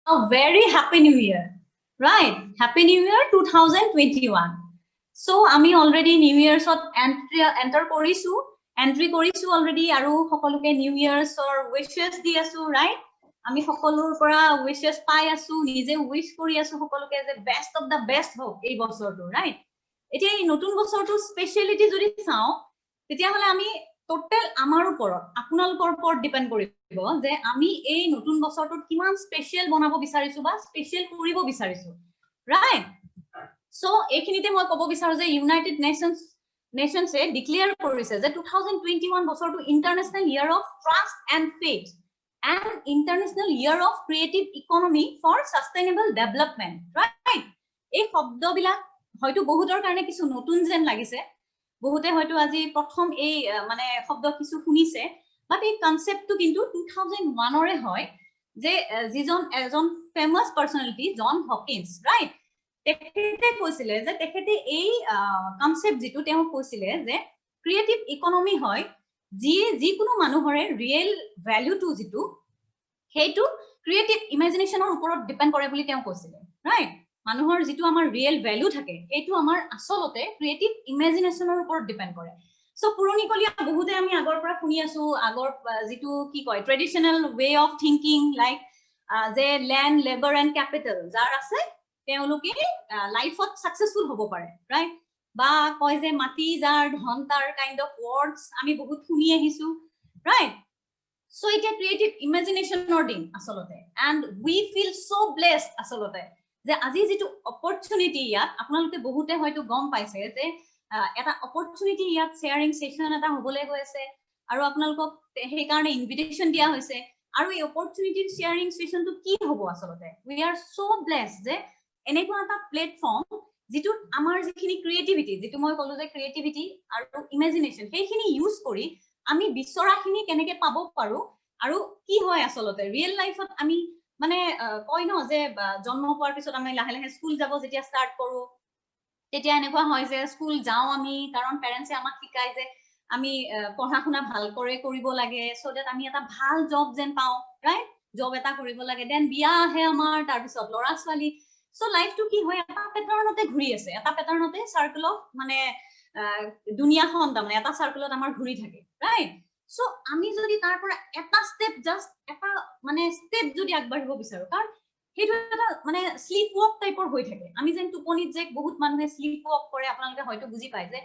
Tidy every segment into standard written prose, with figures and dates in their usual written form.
a very happy new year, right? Happy New Year 2021. So আমি already New Year's enter কৰিছো already আৰু সকলোকে New Year's wishes দি আছো, right? আমি সকলোৰ পৰা wishes পাই আছো, নিজে wish কৰি আছো সকলোকে যে best of the best হওক এই বছৰটো, right? এতিয়া এই নতুন বছৰটো স্পেশালিটি যদি চাও তেতিয়া হলে আমি টোটাল আমাৰ ওপৰত আপোনালোকৰ ওপৰত ডিপেন্ড কৰিব যে আমি এই নতুন বছৰটোত কিমান স্পেশাল বনাব বিচাৰিছো বা স্পেশাল কৰিব বিচাৰিছো, ৰাইট? সো এইখিনিতে মই ক'ব বিচাৰো যে ইউনাইটেড নেশনসে ডিক্লেয়াৰ কৰিছে যে 2021 বছৰটো international year of trust and faith and international year of creative economy for sustainable development, right? এই শব্দবিলাক হয়তো বহুতৰ কাৰণে কিছু নতুন যেন লাগিছে, বহুতে হয়তো আজি প্ৰথম এই মানে শব্দ কিছু শুনিছে, বাট এই কনসেপ্টটো কিন্তু 2001 ৰে হয় যে যিজন এজন ফেমাস পাৰ্সনালিটি জন হকিন্স, ৰাইট? তেখেতে কৈছিলে যে তেখেতে এই কনসেপ্ট যেটো তেওঁ কৈছিলে যে ক্ৰিয়েটিভ ইকনমি হয় যিকোনো মানুহৰে ৰিয়েল ভ্যালুটো যেটো হেইটো ক্ৰিয়েটিভ ইমাজিনেশনৰ ওপৰত ডিপেন্ড কৰে বুলি তেওঁ কৈছিলে, ৰাইট? মানুহৰ যেটো আমাৰ ৰিয়েল ভ্যালু থাকে এইটো আমাৰ আসলতে ক্ৰিয়েটিভ ইমাজিনেশনৰ ওপৰত ডিপেন্ড কৰে। সো পুৰণিকলীয়া বহুতে আমি আগৰ পৰা শুনি আছো, আগৰ যেটো কি কয় ট্ৰেডিশনাল ৱে অফ থিংকিং লাইক যে ল্যান্ড লেবাৰ এণ্ড ক্যাপিটাল যাৰ আছে তেওঁলোকে লাইফত সাকসেসফুল হ'ব পাৰে, ৰাইট? বা কয় যে মাটি যাৰ ধন তাৰ কাইন্ড অফ ওয়াৰ্ডস আমি বহুত শুনি আহিছো, right? So it a creative imagination দিন আসলতে and we feel so blessed আসলতে যে আজি যেটো opportunity ইয়াত আপোনালোকে বহুতে হয়তো গম পাইছে যে এটা opportunity ইয়াত sharing session এটা হ'বলে গৈছে আৰু আপোনালোকক সেই কাৰণে ইনভিটেশন দিয়া হৈছে আৰু এই opportunity sharing session টো কি হ'ব আসলতে we are so blessed যে এনেকুৱা এটা প্ল্যাটফৰ্ম যেটো আমাৰ যিখিনি ক্ৰিয়েটিভিটি যেটো মই কলো যে ক্ৰিয়েটিভিটি আৰু ইমাজিনেশন সেইখিনি ইউজ কৰি আমি বিচৰাখিনি কেনেকে পাব পাৰো আৰু কি হয় আসলতে ৰিয়েল লাইফত আমি মানে কয় ন যে জন্ম হোৱাৰ পিছত আমি লাহে লাহে স্কুল যাব যেতিয়া ষ্টাৰ্ট কৰো তেতিয়া এনেকুৱা হয় যে স্কুল যাও আমি কাৰণ পেৰেন্টছে আমাক শিকায় যে আমি পঢ়া-শুনা ভাল কৰে কৰিব লাগে সো দ্যাট আমি এটা ভাল জব যেন পাও, ৰাইট? জব এটা কৰিব লাগে দেন বিয়া আহে আমাৰ তাৰ পিছত লৰা ছোৱালী সো লাইফটো কি হয় এটা প্যাটাৰ্নতে ঘূৰি আছে, এটা প্যাটাৰ্নতে সাৰ্কেল অফ মানে দুনিয়াখন মানে এটা সাৰ্কেলত আমাৰ ঘূৰি থাকে, ৰাইট? সো আমি যদি তাৰ পৰা এটা স্টেপ জাস্ট এটা মানে স্টেপ যদি আগবাঢ়িব বিচাৰো কাৰণ হেইটো এটা মানে স্লিপ ওয়াক টাইপৰ হৈ থাকে, আমি যেন টোপনিত যে বহুত মানুহে স্লিপ ওয়াক কৰে আপোনালোকে হয়তো বুজি পায় যে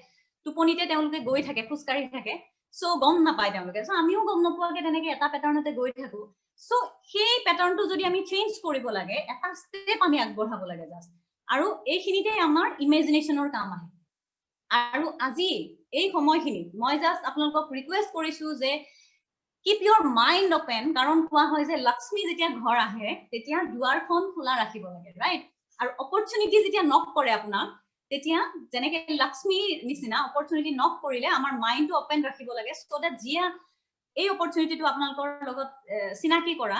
টোপনিতে তেওঁলোকে গৈ থাকে খুস্কাৰি থাকে সো গম নাপায় তেওঁলোকে সো আমিও গম নপোৱাকে তেনেকে এটা প্যাটাৰ্নতে গৈ থাকো সো সেই প্যাটাৰ্নটো যদি আমি চেঞ্জ কৰিব লাগে এটা স্টেপ আমি আগবঢ়াব লাগে জাস্ট আৰু এইখিনিতে আমাৰ ইমাজিনেশনৰ কাম আহে আৰু আজি এই সময়খিনি মই জাস্ট আপোনালোকক ৰিকুৱেষ্ট কৰিছো যে keep your mind open কাৰণ কোৱা হয় যে লক্ষ্মী যেতিয়া ঘৰ আহে তেতিয়া দুৱাৰখন খোলা ৰাখিব লাগে, ৰাইট? আৰু অপৰচুনিটি যেতিয়া নক কৰে আপোনাক তেতিয়া যেনেকে লক্ষ্মী নিচিনা অপৰচুনিটি নক কৰিলে আমাৰ মাইন্ডটো ওপেন ৰাখিব লাগে সো দ্যাট জিয়া এই অপৰচুনিটিটো আপোনালোকৰ লগত চিনাকি কৰা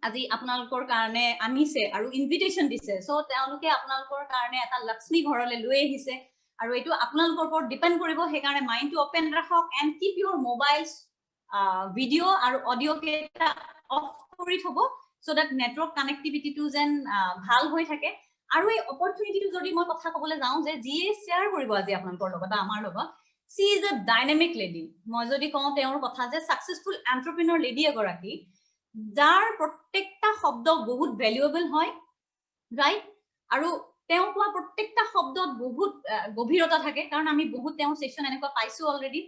আজি আপোনালোকৰ কাৰণে আনিছে আৰু ইনভিটেশন দিছে সো তেওঁলোকে আপোনালোকৰ কাৰণে এটা লক্ষ্মী ঘৰলৈ লৈ আহিছে আৰু এটো আপোনালোকৰ ওপৰত ডিপেন্ড কৰিব সেই কাৰণে মাইন্ডটো ওপেন ৰাখক and keep Euro mobiles video আৰু অডিও কেটা অফ কৰি থব সো দ্যাট নেটৱৰ্ক কানেক্টিভিটিটো যেন ভাল হৈ থাকে আৰু এই অপৰচুনিটিটো যদি মই কথা ক'বলৈ যাওঁ যে জিয়ে শেয়াৰ কৰিব আজি আপোনালোকৰ লগত আমাৰ লগত she is a dynamic lady মই যদি কওঁ তেওঁৰ কথা যে সাকসেসফুল এন্টাৰপ্ৰেনিউৰ লেডি এগৰাকী যাৰ প্ৰত্যেকটা শব্দ বহুত ভ্যালুয়েবল হয়, ৰাইট? আৰু তেওঁ কোৱা প্ৰত্যেকটা শব্দত বহুত গভীৰতা থাকে কাৰণ আমি বহুত তেওঁ সেশন এনেকুৱা পাইছো অলৰেডি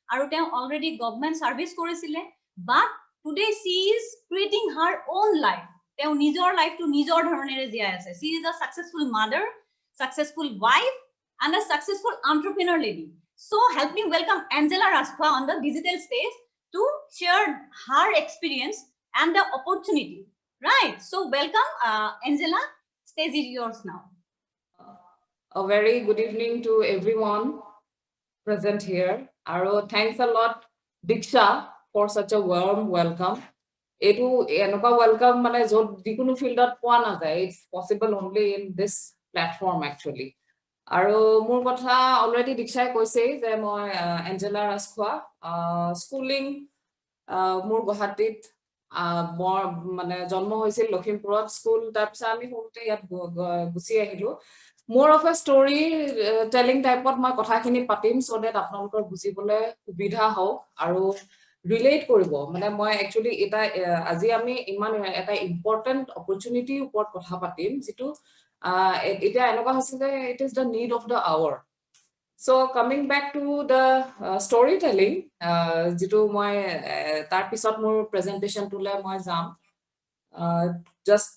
আৰু তেওঁ অলৰেডি গভৰ্নমেন্ট সাৰ্ভিস কৰিছিলে বাট today she is creating her own life তেওঁ নিজৰ লাইফটো নিজৰ ধৰণেৰে জীয়াই আছে she is a successful mother, successful wife and a successful entrepreneur lady. So help me welcome Angela Raskwa on the digital stage to share her experience and the opportunity, right? So welcome Angela, stage is yours now. A very good evening to everyone present here. Aro thanks a lot Diksha for such a warm welcome. Etu enoka welcome mane jot dikunu fieldot poa na jay, it's possible only in this platform actually. Aro mur kotha already Diksha koise je moi Angela Raskwa schooling mur Guwahatit মানে জন্ম হৈছিল লখিমপুৰত school তাৰপিছত আমি সৰুতে ইয়াত গুচি আহিলো more of a story telling type of মই কথাখিনি পাতিম so that আপোনালোকৰ বুজিবলৈ সুবিধা হওক আৰু relate কৰিব মানে মই actually এটা আজি আমি ইমান এটা important opportunity ওপৰত কথা পাতিম যেটো এটা এনেকুৱা হৈছে যে it is the need of the hour. So coming back to the storytelling, যেটো মই তাৰ পিছত মোৰ presentation তোলে মই যাম just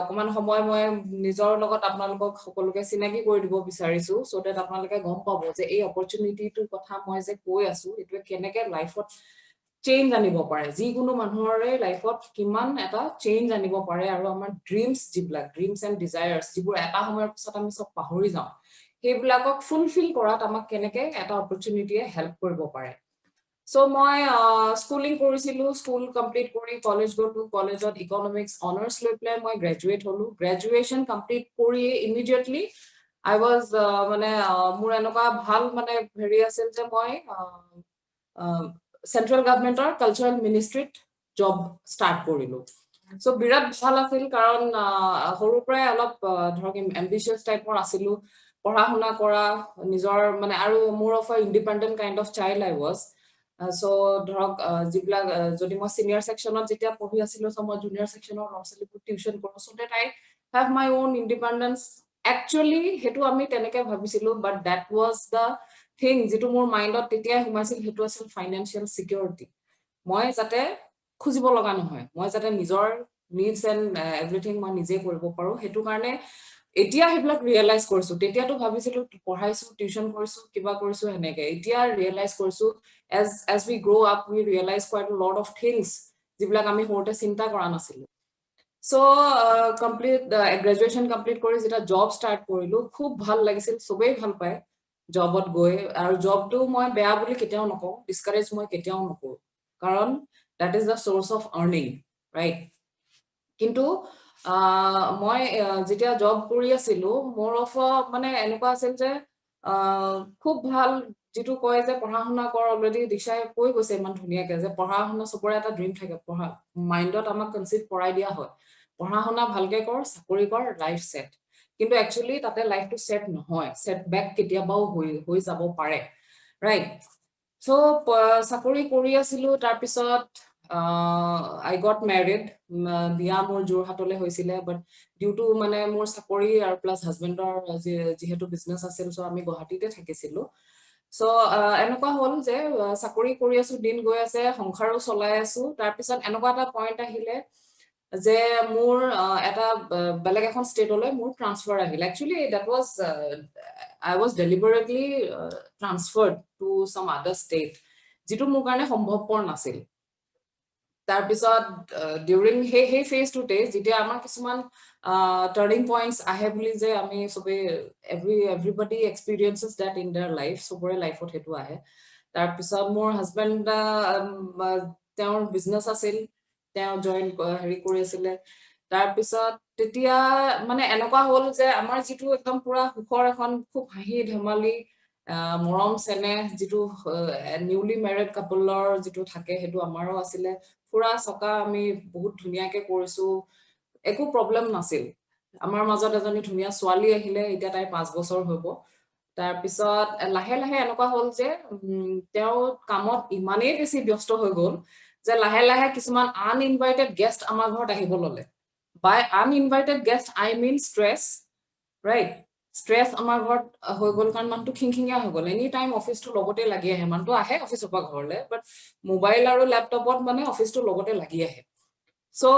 অকমান সময় মই নিজৰ লগত আপোনালোকক সকলোকে চিনাকি কৰি দিব বিচাৰিছো so that আপোনালোকে গম পাব যে এই opportunity টো কথা মই যে কৈ আছো এটো কেনেকে লাইফত চেঞ্জ আনিব পাৰে যিকোনো মানুহৰে লাইফত কিমান এটা চেঞ্জ আনিব পাৰে আৰু আমাৰ ড্ৰিমছ যিবিলাক ড্ৰিমছ এণ্ড ডিজায়াৰ্ছ যিবোৰ এটা সময়ৰ পিছত আমি সব পাহৰি যাওঁ সেইবিলাকক ফুলফিল কৰাত আমাক কেনেকে এটা অপৰচুনিটিয়ে হেল্প কৰিব পাৰে So মই schooling কৰিছিলো school complete কৰি college go to college of economics honors লৈ প্লাই মই graduate হলো graduation complete কৰি immediately I was মানে মোৰ এনেকুৱা ভাল মানে হেৰি আছিল যে মই central government or cultural ministry job start কৰিলো so বিৰাট ভাল আছিল কাৰণ হৰুৰ পৰাই অলপ ধৰক ambitious টাইপৰ আছিলো পঢ়া শুনা কৰা নিজৰ মানে আৰু more of a independent kind of child I was so ধৰক যিবিলাক যদি মই senior sectionত যেতিয়া পঢ়ি আছিলো so মই junior sectionৰ ল'ৰাছোৱালীক টিউচন কৰো so that I have my own independence actually হেতু আমি তেনেকে ভাবিছিলো but that was the thing যেটো মোৰ মাইন্ডত তেতিয়া হুমাইছিল হেতু আছিল financial security মই যাতে খুজিব লগা নহয় মই যাতে নিজৰ needs and everything মই নিজে কৰিব পাৰো হেতু কাৰণে এতিয়া হেবিলাক ৰিয়েলাইজ কৰিছো তেতিয়াটো ভাবিছিলো পঢ়াইছো টিউচন কৰিছো কিবা কৰিছো হেনেকে এতিয়া ৰিয়েলাইজ কৰিছো as we grow up we realize quite a lot of things যিবিলাক আমি হৰতে চিন্তা কৰা নাছিলো so complete graduation complete কৰি যেটা job start কৰিলো খুব ভাল লাগিছিল সবেই ভাল পায় জবত গৈ আৰু জবটো মই বেয়া বুলি কেতিয়াও নকওঁ ডিসকাৰেজ মই কেতিয়াও নকৰো কাৰণ that is the source of earning right কিন্তু মই যেতিয়া জব কৰি আছিলো মোৰ অফ মানে এনেকুৱা আছিল যে খুব ভাল যেটো কয় যে পঢ়া শুনা কৰ অলৰেডি দিশাই কৈ গৈছে ইমান ধুনিয়াকে যে পঢ়া শুনা সবৰে এটা ড্ৰিম থাকে পঢ়া মাইন্ডত আমাক কনসিভ কৰাই দিয়া হয় পঢ়া শুনা ভালকে কৰ চাকৰি কৰ লাইফ সেট কিন্তু একচুয়ালি তাতে লাইফটো সেট নহয় সেটব্যাক কেতিয়াবাও হৈ যাব পাৰে ৰাইট সো চাকৰি কৰি আছিলো তাৰ পিছত I got married বিয়া মোৰ জোৰহাটলে হৈছিলে but due to মানে মোৰ চাকৰি আৰু প্লাস হাজবেণ্ডৰ যেহেতু বিজনেস আছিল সো আমি গুৱাহাটীতে থাকিছিলো সো এনেকুৱা হ'ল যে চাকৰি কৰি আছো দিন গৈ আছে সংসাৰো চলাই আছো তাৰ পিছত এনেকুৱা এটা পইণ্ট আহিলে যে মোৰ এটা বেলেগ এখন ষ্টেটলৈ মোৰ ট্ৰান্সফাৰ আহিল actually that was I was deliberately transferred to some other state যেটো মোৰ কাৰণে সম্ভৱপৰ নাছিল তাৰ পিছত during hey phase to day যেতিয়া আমাৰ কিছুমান turning points আহে বুলি যে আমি সবে everybody experiences that in their life সবৰে লাইফত হেতু আহে তাৰ পিছত মোৰ হাজবেণ্ড তেওঁৰ বিজনেস আছিল তেওঁ জয়েন হেৰি কৰি আছিল তাৰ পিছত তেতিয়া মানে এনেকুৱা হ'ল যে আমাৰ যেটো একদম পুৰা সুখৰ এখন খুব হাঁহি ধেমালি মৰম চেনে যেটো নিউলি ম্যাৰিড কাপলৰ যেটো থাকে হেতু আমাৰো আছিল পুৰা সকা আমি বহুত ধুনিয়াকে কৰিছো একো প্ৰবলেম নাছিল আমাৰ মাজত এজনী ধুনিয়া ছোৱালী আহিলে এতিয়া তাই 5 বছৰ হ'ব তাৰ পিছত লাহে লাহে এনেকুৱা হ'ল যে তেওঁ কামত ইমানেই বেছি ব্যস্ত হৈ গ'ল যে লাহে লাহে কিছুমান আনইনভাইটেড গেষ্ট আমাৰ ঘৰত আহিব ললে by uninvited guest I mean stress right stress আমাৰ ঘৰত হৈ গ'ল কাৰণ মানটো খিংখিঙিয়া হৈ গ'ল এনি টাইম অফিসটো লগতে লাগি আহে মানটো আহে অফিসৰ পৰা ঘৰলে বাট মোবাইল আৰু ল্যাপটপত মানে অফিসটো লগতে লাগি আহে সো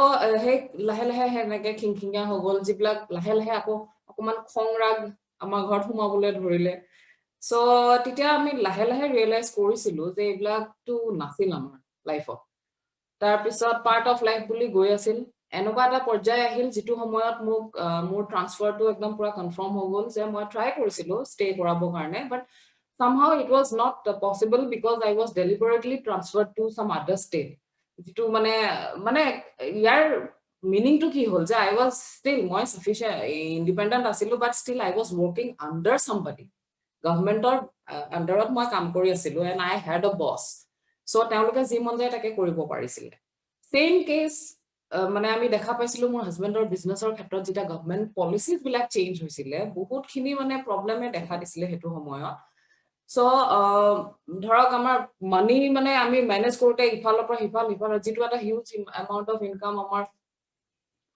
হে লাহে লাহে হেনেকে খিংখিঙিয়া হৈ গ'ল যিবিলাক লাহে লাহে আকৌ অকমান খংৰাগ আমাৰ ঘৰত সোমাবলৈ ধৰিলে সো তেতিয়া আমি লাহে লাহে ৰিয়েলাইজ কৰিছিলো যে এইবিলাকটো নাছিল আমাৰ লাইফত তাৰ পিছত পাৰ্ট অফ লাইফ বুলি গৈ আছিল এনেকুৱা এটা পৰ্যায় আহিল যেটো সময়ত মোক মোৰ ট্ৰান্সফাৰটো একদম পুৰা কনফাৰ্ম হৈ গ'ল যে মই ট্ৰাই কৰিছিলো ষ্টে কৰাবৰ কাৰণে বাট somehow it was not possible because I was deliberately transferred to some other state যেটো মানে ইয়াৰ meaning to কি হ'ল যে I was still মই sufficient independent আছিলো but still I was working under somebody governmentor underত মই কাম কৰি আছিলো and I had a boss so তেওঁলোকে যি মন যায় তাকে কৰিব পাৰিছিল same case মানে আমি দেখা পাইছিলো মোৰ হাজবেণ্ডৰ বিজনেছৰ ক্ষেত্ৰত যেটা গভৰ্নমেন্ট পলিচিজ বিলাক চেঞ্জ হৈছিলে বহুত খিনি মানে প্ৰবলেমে দেখা দিছিলে হেতু সময়ত সো ধৰক আমাৰ মানি মানে আমি মেনেজ কৰোতে ইফালৰ পৰা হিফাল যেটো এটা হিউজ এমাউন্ট অফ ইনকাম আমাৰ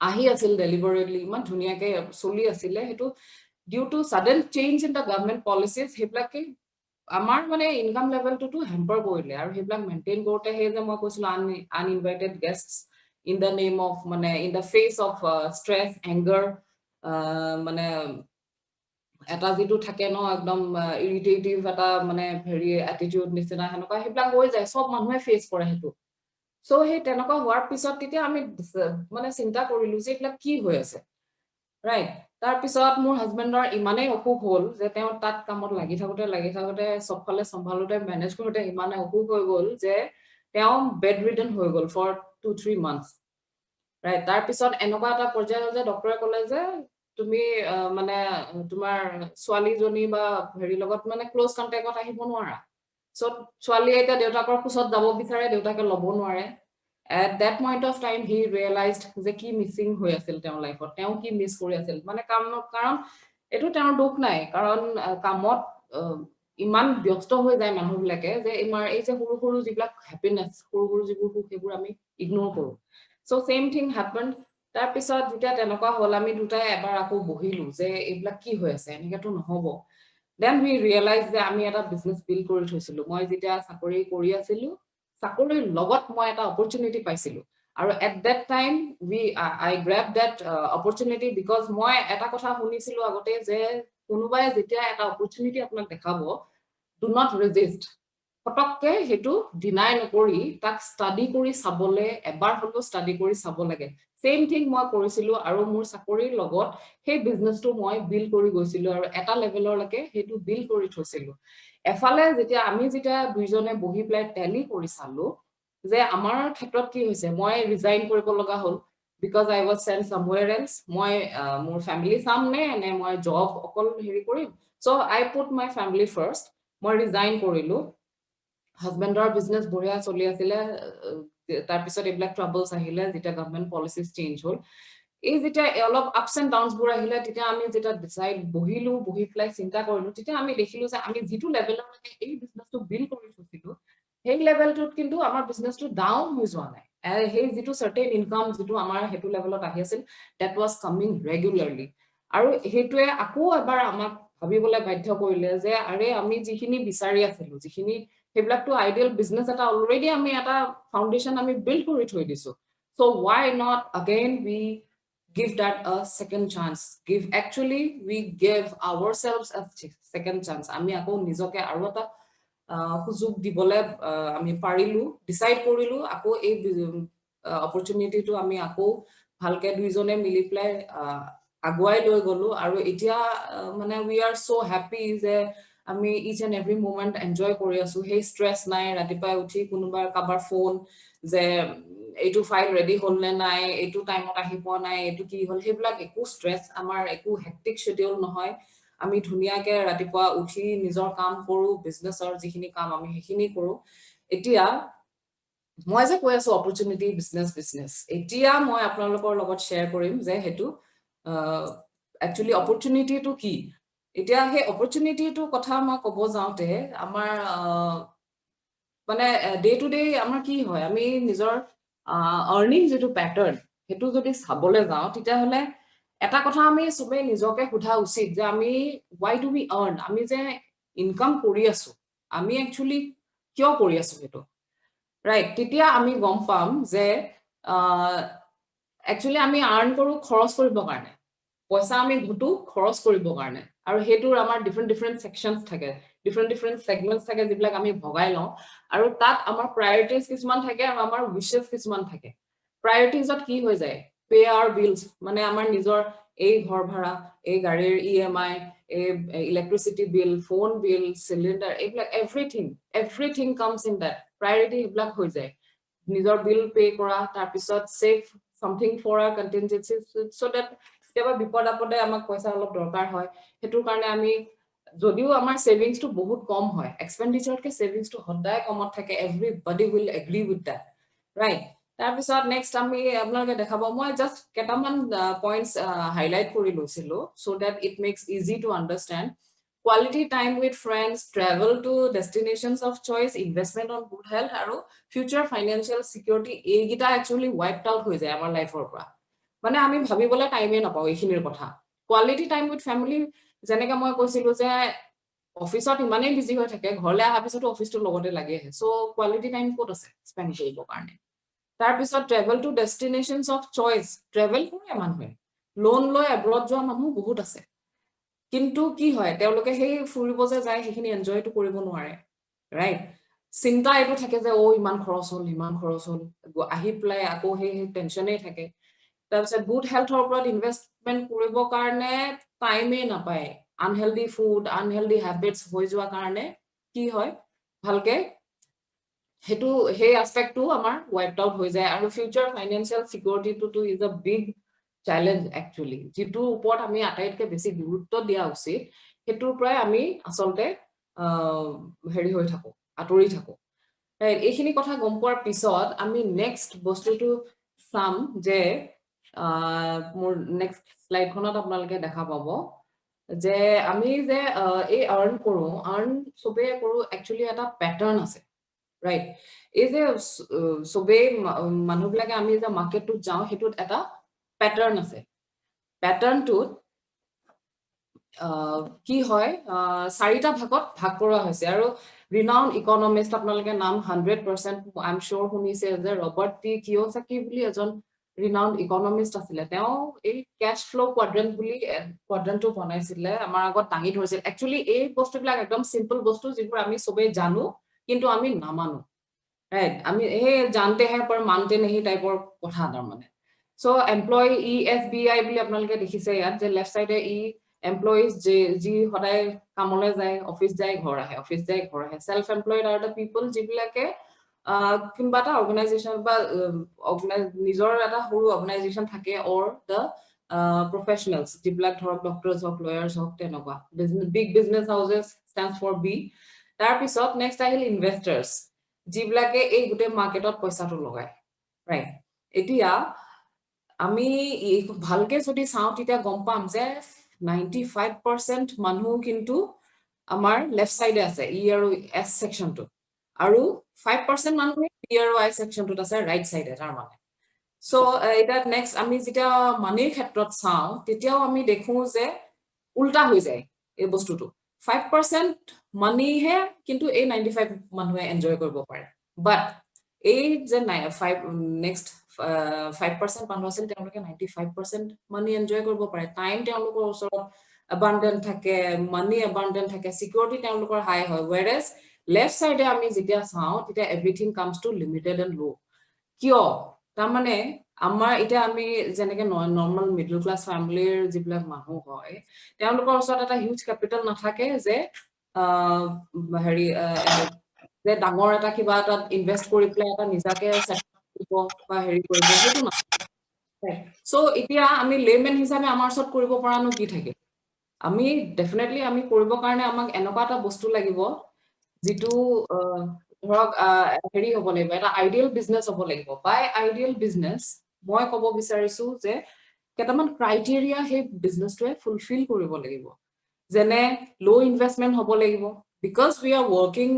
আহি আছিল ডেলিভাৰেটলি ইমান ধুনিয়াকে চলি আছিলে হেতু due to sudden change in the government policies হেবিলাকে আমাৰ মানে ইনকাম লেভেলটো হেম্পাৰ কৰিলে আৰু হেবিলাক মেইনটেইন কৰোতে হে যে মই কৈছিলো uninvited গেষ্টস in the name of মানে in the face of stress anger মানে এটা যেটো থাকে ন একদম ইৰিটেটিভ এটা মানে ভেৰি অ্যাটিটিউড নিচিনা হেনকা হেবিলাক হৈ যায় সব মানুহে ফেস কৰে হেতু সো হে তেনেকা হোৱাৰ পিছত তেতিয়া আমি মানে চিন্তা কৰিলো যে এইবিলাক কি হৈ আছে ৰাইট তাৰ পিছত মোৰ হাজবেণ্ডৰ ইমানে অসুখ হ'ল যে তেওঁ তাত কামত লাগি থাকোতে সবফালে সম্ভালতে মেনেজ কৰোতে ইমানে অসুখ হৈ গ'ল যে তেওঁ বেড ৰিডন হৈ গ'ল ফৰ 2-3 months ৰাইট তাৰ পিছত এনেকুৱা এটা পৰ্যায় যে ডক্টৰে ক'লে যে তুমি মানে তোমাৰ ছোৱালীজনী বা হেৰি লগত মানে ক্লোজ কন্টাক্টত আহিব নোৱাৰা সো ছোৱালীয়ে এটা দেউতাকৰ কুছত যাব বিচাৰে দেউতাকে ল'ব নোৱাৰে at that point of time he realized যে কি মিসিং হৈ আছিল তেওঁৰ লাইফত তেওঁ কি মিস কৰি আছিল মানে কাৰণ এটো তেওঁৰ দুখ নাই কাৰণ কামত ইমান ব্যস্ত হৈ যায় মানুহবিলাকে যে ইমাৰ এই যে সৰু সৰু যিবিলাক হ্যাপিনেস সৰু যিবোৰ সেইবোৰ আমি ইগনোৰ কৰো সো সেম থিং হ্যাপেন্ড তাৰ পিছত যেতিয়া তেনেকুৱা হল আমি দুটাই এবাৰ আকৌ বহিলো যে এইবিলাক কি হৈ আছে এনেকেটো নহব then we realized যে আমি এটা বিজনেস বিল্ড কৰি থৈছিলো মই যেতিয়া চাকৰি কৰি আছিলো চাকৰিৰ লগত মই এটা অপৰচুনিটি পাইছিলো আৰু at that time I grabbed that opportunity because মই এটা কথা শুনিছিলো আগতে যে কোনোবাই যেতিয়া এটা অপৰচুনিটি আপোনাক দেখাব do not resist ফটককে হেতু ডিনাই নকৰি তাক ষ্টাডি কৰি চাবলে এবাৰ হলো ষ্টাডি কৰি চাব লাগে সেম থিং মই কৰিছিলো আৰু মোৰ চাকৰিৰ লগত সেই বিজনেসটো মই বিল্ড কৰি গৈছিলো আৰু এটা লেভেলৰ লৈকে হেতু বিল্ড কৰি থৈছিলো এফালে যেতিয়া আমি যেতিয়া দুইজনে বহি প্লাই টেলি কৰি চালো যে আমাৰ ক্ষেত্ৰত কি হৈছে মই ৰিজাইন কৰিব লগা হ'ল because I was sent somewhere else মই মোৰ ফ্যামিলি সামনে নে মই জব অকল হেৰি কৰিম so I put my family first মই ৰিজাইন কৰিলো হাজবেণ্ডৰ বিজনেস বঢ়িয়া চলি আছিল তাৰ পিছত এইবিলাক ট্ৰাবলছ আহিলে যেটা গভৰ্নমেন্ট পলিচিজ চেঞ্জ হ'ল এই যেটা অলপ আপস এন্ড ডাউনস বোৰ আহিলে তেতিয়া আমি যেটা ডিসাইড বহি প্লাই চিন্তা কৰিলো তেতিয়া আমি দেখিলো যে আমি যেটো লেভেললৈকে এই বিজনেসটো বিল্ড কৰি থৈছিলো সেই লেভেলটোত কিন্তু আমাৰ বিজনেসটো ডাউন হৈ যোৱা নাই সেই যেটো সাৰ্টেন ইনকাম যেটো আমাৰ হেতু লেভেলত আহি আছিল that was coming regularly আৰু হেতুৱে আকৌ এবাৰ আমাক ভাবিবলৈ বাধ্য কৰিলে যে আৰে আমি যিখিনি বিচাৰি আছিলো যিখিনি হেবিলাকটো আইডিয়াল বিজনেস এটা অলৰেডি আমি এটা ফাউন্ডেশন আমি বিল্ড কৰি থৈ দিছো so why not again we give that a second chance we give ourselves a second chance আমি আকৌ নিজকে আৰু এটা সুযোগ দিবলে আমি পাৰিলো ডিসাইড কৰিলো আকৌ এই অপৰচুনিটিটো আমি আকৌ ভালকে দুইজনে মিলি প্লাই আগুৱাই লৈ গলো আৰু এতিয়া মানে we are so happy যে আমি each and every moment enjoy কৰি আছো হে stress নাই ৰাতিপুৱা উঠি কোনোবা কাবাৰ ফোন যে এইটো ফাইল ৰেডি হ'ল নে নাই এইটো টাইমত আহি পোৱা নাই এইটো কি হ'ল হেবিলাক একো stress আমাৰ একো হেক্টিক শিডিউল নহয় আমি ধুনিয়াকে ৰাতিপুৱা উঠি নিজৰ কাম কৰো বিজনেসৰ যিখিনি কাম আমি হেখিনি কৰো এতিয়া মই যে কৈ আছো অপৰচুনিটি বিজনেস এতিয়া মই আপোনালোকৰ লগত শেয়াৰ কৰিম যে হেতু actually opportunity to কি এতিয়া হে opportunity to কথা মই কব যাওতে আমাৰ মানে ডে টু ডে আমাৰ কি হয় আমি নিজৰ আৰ্নিং যেটো প্যাটাৰ্ন হেতু যদি চাবলে যাও তেতিয়া হলে এটা কথা আমি সবে নিজকে সোধা উচিত যে আমি why do we earn আমি যে ইনকাম কৰি আছো আমি actually কিয় কৰি আছো হেতু ৰাইট তেতিয়া আমি গম পাম যে actually আমি আৰ্ন কৰো খৰচ কৰিব কাৰণে পইচা আমি ঘুটু খৰচ কৰিব কাৰণে আৰু হেতুৰ আমাৰ ডিফাৰেন্ট সেকশনস থাকে ডিফাৰেন্ট সেগমেন্টস থাকে যিবিলাক আমি ভগাই লওঁ আৰু তাত আমাৰ প্ৰায়োৰিটিজ কিছুমান থাকে আৰু আমাৰ উইশেছ কিছুমান থাকে প্ৰায়োৰিটিজত কি হৈ যায় পে আওয়াৰ বিলস মানে আমাৰ নিজৰ এই ঘৰ ভাড়া এই গাড়ীৰ ইএমআই এই ইলেক্ট্ৰিসিটি বিল ফোন বিল সিলিন্ডাৰ এইবিলাক এভৰিথিং কামস ইন দ্যাট প্ৰায়োৰিটি এইবিলাক হৈ যায় নিজৰ বিল পে কৰা তাৰ পিছত save something for a contingency so that কেবা বিপদ আপদে আমাক পইচা অলপ দৰকাৰ হয় হেতুৰ কাৰণে আমি যদিও আমাৰ সেভিংস টো বহুত কম হয় এক্সপেন্ডিচাৰ কে সেভিংস টো হদায় কমত থাকে everybody will agree with that right তাৰপিছত নেক্সট আমি আপোনালোকে দেখাব মই জাস্ট কেটামান পইণ্টছ হাইলাইট কৰি লৈছিলো so that it makes easy to understand quality time with friends travel to destinations of choice investment on good health আৰু future financial security এইগিটা actually wiped out হৈ যায় আমাৰ লাইফৰ পৰা মানে আমি ভাবিবলৈ টাইমে নাপাও এইখিনিৰ কথা quality time with family যেনেকৈ মই কৈছিলো যে অফিসত ইমানেই বিজি হৈ থাকে ঘৰলৈ অহাৰ পিছতো অফিসটোৰ লগতে লাগি আহে সো কোৱালিটি টাইম ক'ত আছে স্পেন্ড কৰিব কাৰণে তাৰ পিছত travel to destinations of choice travel কৰে মানুহে লোন লৈ এব্ৰড যোৱা মানুহ বহুত আছে কিন্তু কি হয় তেওঁলোকে সেই ফুৰিব যে যায় সেইখিনি এনজয়টো কৰিব নোৱাৰে ৰাইট চিন্তা এইটো থাকে যে ও ইমান খৰচ হ'ল আহি প্লাই আকৌ সেই টেনচনেই থাকে তাৰপিছত গুড হেলথৰ ওপৰত ইনভেষ্টমেন্ট কৰিব কাৰণে টাইমে নাপায় আনহেলদি ফুড আনহেলদি হ্যাবিটস হৈ যোৱা কাৰণে কি হয় ভালকে হেতু হে এসপেক্টটো আমাৰ ওয়াইপড আউট হৈ যায় আৰু future financial security too is a big challenge actually যেটো ওপৰত আমি আটাইতকে বেছি গুৰুত্ব দিয়া উচিত হেতুৰ পৰাই আমি আসলতে হেৰি হৈ থাকো আতৰি থাকো এইখিনি কথা গম পোৱাৰ পিছত আমি নেক্সট বস্তুটো সাম যে মোৰ নেক্সট স্লাইডখনত আপোনালোকে দেখা পাব যে আমি যে এই আৰ্ন সবে কৰো একচুয়ালি এটা প্যাটাৰ্ন আছে ৰাইট এই যে সবে মানুহবিলাকে আমি যে মাৰ্কেটত যাও হেতুত এটা প্যাটাৰ্ন আছে প্যাটাৰ্নটোত কি হয় চাৰিটা ভাগত ভাগ কৰা হৈছে আৰু ৰিনাউন্ড ইকোনমিষ্ট আপোনালোকে নাম 100% আই এম শিওৰ শুনিছে যে ৰবাৰ্ট টি কিয়োসাকি বুলি এজন ৰিনাউন্ড ইকোনমিষ্ট আছিল তেওঁ এই ক্যাশ ফ্লো কোৱাড্ৰেন্ট বুলি কোৱাড্ৰেন্টটো বনাইছিলে আমাৰ আগত দাঙি ধৰিছিল একচুয়ালি এই বস্তুবিলাক একদম সিম্পল বস্তু যিবোৰ আমি সবে জানো কিন্তু আমি নামানো ৰাইট আমি এই জানতে হে पर मानते नहीं টাইপৰ কথা তাৰ মানে সো এমপ্লয়ি ইএফবিআই বুলি আপোনালোকে দেখিছে ইয়াত যে লেফট সাইডে এমপ্লয়িজ যি হদায় কামলৈ যায় অফিস যায় ঘৰ আহে self employed R the people যিবিলাকে কিবা এটা অৰ্গানাইজেচন বা নিজৰ এটা সৰু অৰ্গানাইজেচন থাকে অৰ দা professionals যিবিলাক ধৰক ডক্টৰছ হক লয়াৰ্ছ হক তেনেকুৱা big business houses stands for B তাৰ পিছত নেক্সট আহিল ইনভেস্টাৰ্স যিবিলাকে এই গুটে মাৰ্কেটত পইচাটো লগায় ৰাইট এতিয়া আমি ভালকে যদি চাও তেতিয়া গম পাম যে 95% মানুহ কিন্তু আমাৰ লেফট সাইডে আছে ই আৰু এস সেকশনটো আৰু 5% মানুহ ই আৰু আই সেকশনটোত আছে ৰাইট সাইডে তাৰ মানে সো এটা নেক্সট আমি যেটা মানিৰ ক্ষেত্ৰত চাও তেতিয়াও আমি দেখো যে উল্টা হৈ যায় এই বস্তুটো 5% মানি হে কিন্তু এই 95 মানুহে এনজয় কৰিব পাৰে বাট এই যে 5 5% মানুহ আছিল তেওঁলোকে 95% মানি এনজয় কৰিব পাৰে টাইম তেওঁলোকৰ ওচৰত abundant থাকে মানি abundant থাকে সিকিউৰিটি তেওঁলোকৰ হাই হয় whereas লেফট সাইডে আমি যেতিয়া চাও তেতিয়া everything comes to limited and low কিয় তাৰ মানে আমাৰ এটা আমি যেনেকে নৰ্মাল মিডল ক্লাস ফ্যামিলিৰ যিবিলাক মানুহ হয় তেওঁলোকৰ ওচৰত এটা হিউজ ক্যাপিটাল নাথাকে যে হেৰি যে ডাঙৰ এটা কিবা এটা ইনভেস্ট কৰি প্লে এটা নিজাকে সেট কৰিব বা হেৰি কৰিব হেতু না সো এতিয়া আমি লেমেন হিচাপে আমাৰ ওচৰত কৰিব পৰানো কি থাকে আমি ডেফিনেটলি আমি কৰিব কাৰণে আমাক এনেকুৱা এটা বস্তু লাগিব যেটো ধৰক হেৰি হ'ব লাগিব এটা আইডিয়াল বিজনেস হ'ব লাগিব বাই আইডিয়াল বিজনেস মই ক'ব বিচাৰিছো যে কেটামান ক্ৰাইটেৰিয়া হে বিজনেসটোৱে ফুলফিল কৰিব লাগিব যেনে লো ইনভেষ্টমেন্ট হ'ব লাগিব because we are working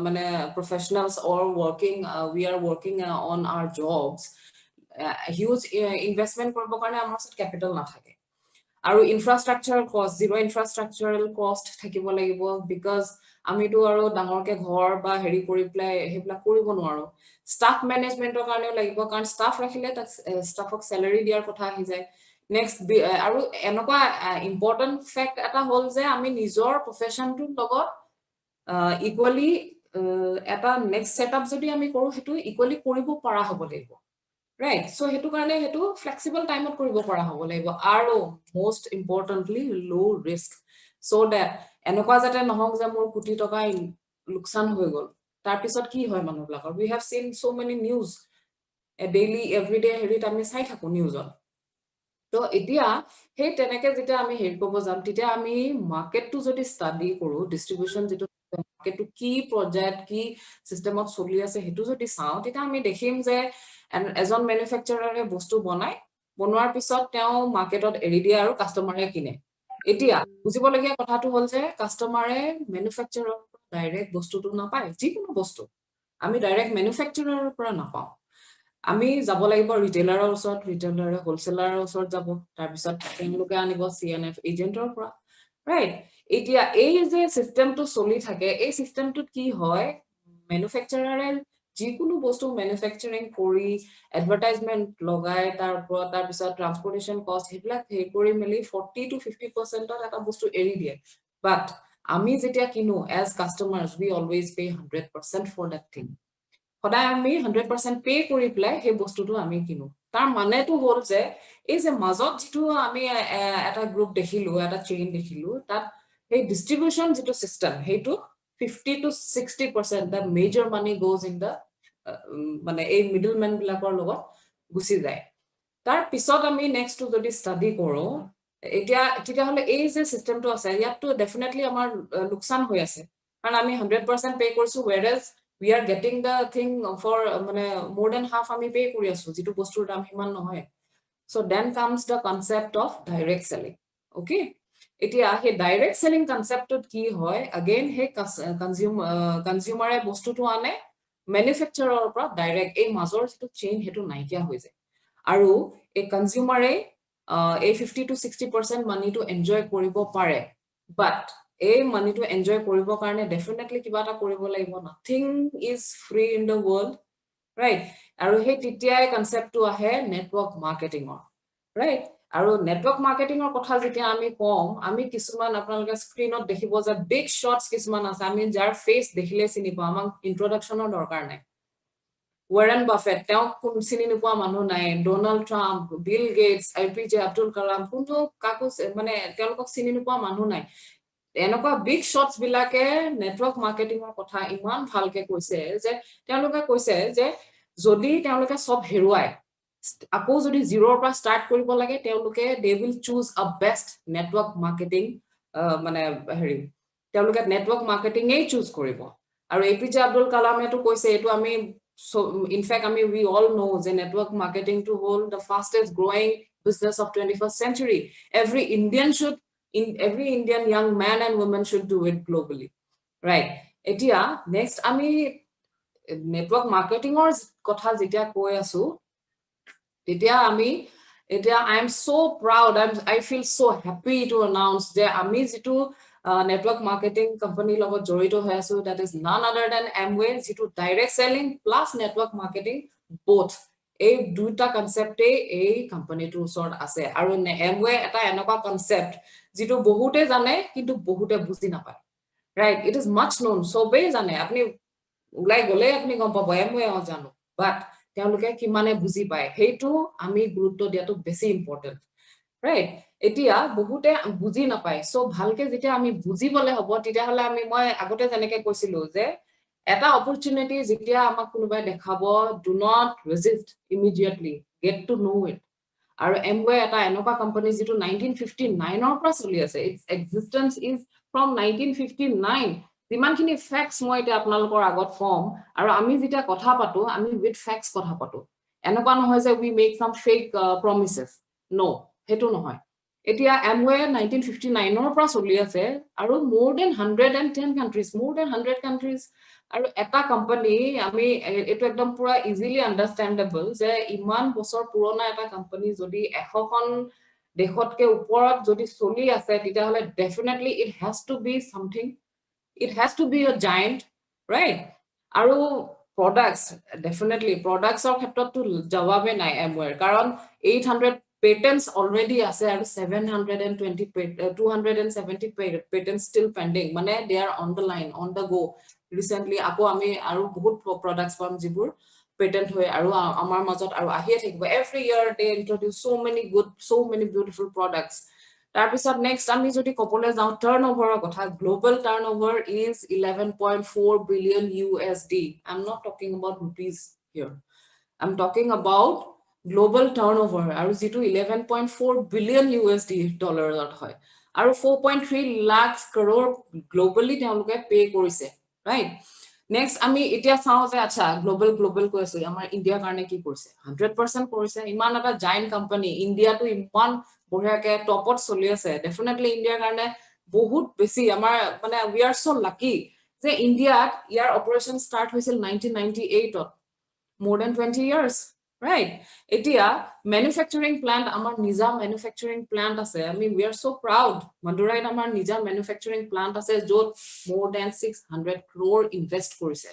মানে professionals or we are working on our jobs huge investment কৰিব কাৰণে আমাৰ ওচৰত ক্যাপিটাল নাথাকে আৰু ইনফ্ৰাষ্ট্ৰাকচাৰ কষ্ট জিৰো ইনফ্ৰাষ্ট্ৰাকচাৰাল কষ্ট থাকিব লাগিব because আমিটো আৰু ডাঙৰকে ঘৰ বা হেৰি কৰি প্লাই হেবলা কৰিব নোৱাৰো ষ্টাফ মেনেজমেন্টৰ কাৰণেও লাগিব কাৰণ ষ্টাফ ৰাখিলে ষ্টাফক স্যালাৰি দিয়াৰ কথা আহি যায় নেক্সট আৰু এনেকুৱা ইম্পৰ্টেন্ট ফ্যাক্ট এটা হ'ল যে আমি নিজৰ প্ৰফেশনটোৰ লগত ইকুয়ালি এটা নেক্সট সেটআপ যদি আমি কৰো হেতু ইকুয়ালি কৰিব পৰা হ'ব লাগিব right so hetu karone hetu flexible time ot koribo para hobo laibo aro most importantly low risk so that enokwa jate nohok je mor koটি টকা লুকসান হৈ গল তাৰ পিছত কি হয় মানুহ ব্লাকৰ we have seen so many news a daily every day herit ami sai thaku news on তো এতিয়া হে তেনেকে যেটা আমি হেৰি কৰিব যাম তেতিয়া আমি মাৰ্কেটটো যদি স্টাডি কৰো ডিস্ট্ৰিবিউশন যেটো মাৰ্কেটটো কি পৰ্যায়ত কি সিস্টেমত চলি আছে হেতু যদি চাও তেতিয়া আমি দেখিম যে এজন ম্যানুফ্যাকচাৰাৰে বস্তু বনোৱাৰ পিছত তেওঁ মাৰ্কেটত এৰি দিয়ে আৰু কাস্টমাৰে কিনে এতিয়া বুজিবলগীয়া কথাটো হ'ল যে কাস্টমাৰে ম্যানুফ্যাকচাৰৰ ডাইৰেক্ট বস্তুটো নাপায় যিকোনো বস্তু আমি ডাইৰেক্ট ম্যানুফ্যাকচাৰাৰৰ পৰা নাপাও আমি যাব লাগিব ৰিটেইলাৰৰ ওচৰত ৰিটেইলাৰে হোলসেলাৰৰ ওচৰত যাব তাৰ পিছত তেওঁলোকে আনিব CNF এজেন্টৰ পৰা ৰাইট এতিয়া এই যে সিস্টেমটো চলি থাকে এই সিস্টেমটোত কি হয় ম্যানুফ্যাকচাৰাৰে যিকোনো বস্তু ম্যানুফ্যাকচাৰিং কৰি এডভাৰটাইজমেন্ট লগাই তাৰ পিছত ট্ৰান্সপোৰ্টেশন কষ্ট হেবিলাক হে কৰি মেলি 40 to 50% এটা বস্তু এৰি দিয়ে বাট আমি যেতিয়া কিনো as customers we always pay 100% for that thing সদায় আমি 100% পে কৰি প্লাই হে বস্তুটো আমি কিনো তাৰ মানেটো হ'ল যে এই যে মাজত যেটো আমি এটা গ্ৰুপ দেখিলো এটা চেইন দেখিলো তাত এই ডিস্ট্ৰিবিউশন যেটো সিস্টেম হেতু 50 to 60% the major money goes in the মানে এই মিডলম্যান বিলাকৰ লগত গুছি যায় তাৰ পিছত আমি নেক্সট যদি ষ্টাডি কৰো এতিয়া হলে এই যে সিস্টেমটো আছে ইয়াতো ডেফিনেটলি আমাৰ লোকসান হৈ আছে কাৰণ আমি 100% পে কৰিছো whereas we are getting the thing for মানে more than half আমি পে কৰি আছো যেটো বস্তুৰ দাম হিমান নহয় so then comes the concept of direct selling okay এতিয়া হে ডাইৰেক্ট সেলিং কনসেপ্টত কি হয় अगेन হে কনজিউমাৰে বস্তুটো আনে ম্যানুফ্যাকচাৰাৰৰ পৰা ডাইৰেক্ট এই মাজৰ যেটো চেইন হেতু নাইকিয়া হৈ যায় আৰু এই কনজিউমাৰে এই 50 to 60% মানিটো এনজয় কৰিব পাৰে বাট এই মানিটো এনজয় কৰিব কাৰণে ডেফিনেটলি কিবা এটা কৰিব লাগিব nothing is free in the world right আৰু হে তিতিয়াই কনসেপ্টটো আহে নেটৱৰ্ক মাৰ্কেটিংৰ ৰাইট আৰু নেটৱৰ্ক মাৰ্কেটিংৰ কথা যেতিয়া আমি কম আমি কিছুমান আপোনালোকে স্ক্ৰিনত দেখিব যে বিগ শটস কিছুমান আছে আমি যাৰ ফেস দেখিলে চিনি পাম আমাক ইন্ট্ৰোডাকচনৰ দৰকাৰ নাই ওয়াৰেন বাফেট তেওঁ কোন চিনি নোপোৱা মানুহ নাই Donald Trump Bill Gates APJ Abdul Kalam কোনটো কাকো মানে তেওঁলোকক চিনি নোপোৱা মানুহ নাই এনেকুৱা বিগ শটস বিলাকে নেটৱৰ্ক মাৰ্কেটিংৰ কথা ইমান ভালকে কৈছে যে তেওঁলোকে কৈছে যে যদি তেওঁলোকে সব হেৰুৱায় আকৌ যদি জিৰোৰ পৰা স্টাৰ্ট কৰিব লাগে তেওঁলোকে they will choose a best network marketing মানে হেৰি তেওঁলোকে নেটৱৰ্ক মাৰ্কেটিং এই চুজ কৰিব আৰু APJ আব্দুল কালামেটো কৈছে এটো আমি in fact we all know the network marketing to hold the fastest growing business of 21st century every Indian young man and woman should do it globally right etia next ami network marketing or kotha jetia koi asu tetia I am so proud I feel so happy to announce that ami jitu network marketing company logot jorito hoy asu that is none other than Amway jitu direct selling plus network marketing both এই দুটা কনসেপ্টে এই কোম্পানিটোৰ ওচৰত আছে আৰু Amway এটা এনেকুৱা concept যেটো বহুতে জানে কিন্তু বহুতে বুজি নাপায় right it is mass known সবে জানে আপুনি উলাই গলে আপুনি গম পাব Amway জানো বাট তেওঁলোকে কিমানে বুজি পায় হেতু আমি গুৰুত্ব দিয়াটো বেছি ইম্পৰ্টেন্ট ৰাইট এতিয়া বহুতে বুজি নাপায় সো ভালকে যেতিয়া আমি বুজিবলে হ'ব তেতিয়া হলে মই আগতে জেনেকে কৈছিলো যে এটা অপৰচুনিটি যেতিয়া আমাক কোনোবাই দেখাব do not resist immediately get to know it আৰু Amway এটা এনেকুৱা কোম্পানী যেটো 1959 ৰ পৰা চলি আছে its existence is from 1959 যিমানখিনি ফ্যাক্টস মই এটা আপোনালোকৰ আগত কম আৰু আমি যেতিয়া কথা পাতো আমি উইথ ফ্যাক্টস কথা পাতো এনেকুৱা নহয় যে we make some fake promises no হেতু নহয় এতিয়া Amway 1959 ৰ পৰা চলি আছে আৰু more than 110 countries more than 100 countries আৰু এটা কোম্পানী আমি এটো একদম পুৰা ইজিলি আন্ডাৰস্ট্যান্ডেবল যে ইমান বছৰ পুৰণা এটা কোম্পানী যদি 100খন দেশতকে ওপৰত যদি চলি আছে তেতিয়া হলে definitely it has to be something it has to be a giant right আৰু products definitely products or ক্ষেত্ৰতো জবাবে নাই Amway কাৰণ 800 patents already আছে আৰু 270 patents still pending মানে they are on the line on the go recently আকৌ আমি আৰু বহুত products পাম যিবোৰ patent হৈ আৰু আমাৰ মাজত আৰু আহিয়ে থাকিব every year they introduce so many beautiful products তাৰ পিছত next আমি যদি কপলে যাও টাৰ্নওভাৰৰ কথা global turnover is 11.4 billion USD I'm not talking about rupees here I'm talking about global turnover আৰু যেটো 11.4 billion USD ডলাৰত হয় আৰু 4.3 লাখ crore globally তেওঁলোকে পে কৰিছে right next আমি এতিয়া চাও যে আচ্ছা global কৈ আছে আমাৰ ইন্ডিয়াৰ কাৰণে কি কৰিছে 100% কৰিছে ইমান এটা giant company ইন্ডিয়া তো ইমান বঢ়িয়াকে টপত চলি আছে definitely ইন্ডিয়াৰ কাৰণে বহুত বেছি আমাৰ মানে we are so lucky যে ইন্ডিয়াত ইয়াৰ অপাৰেশন স্টাৰ্ট হৈছিল 1998 ত more than 20 years right etia manufacturing plant amar nija manufacturing plant ase I mean we are so proud Madurai amar nija manufacturing plant ase jot more than 600 crore invest korise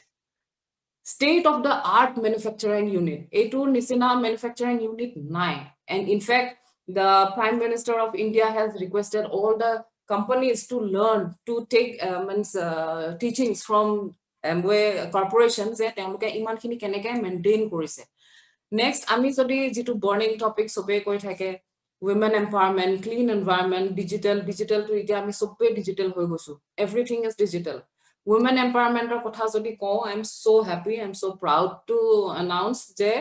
state of the art manufacturing unit etu nisina manufacturing unit nai and in fact the prime minister of India has requested all the companies to learn to take teachings from Amway corporation je teloke iman khini keneke maintain korise next ami jodi jitu burning topic sobe koi thake women empowerment clean environment digital to ite ami sobe digital hoy gosu everything is digital women empowerment or kotha jodi ko I am so happy I am so proud to announce je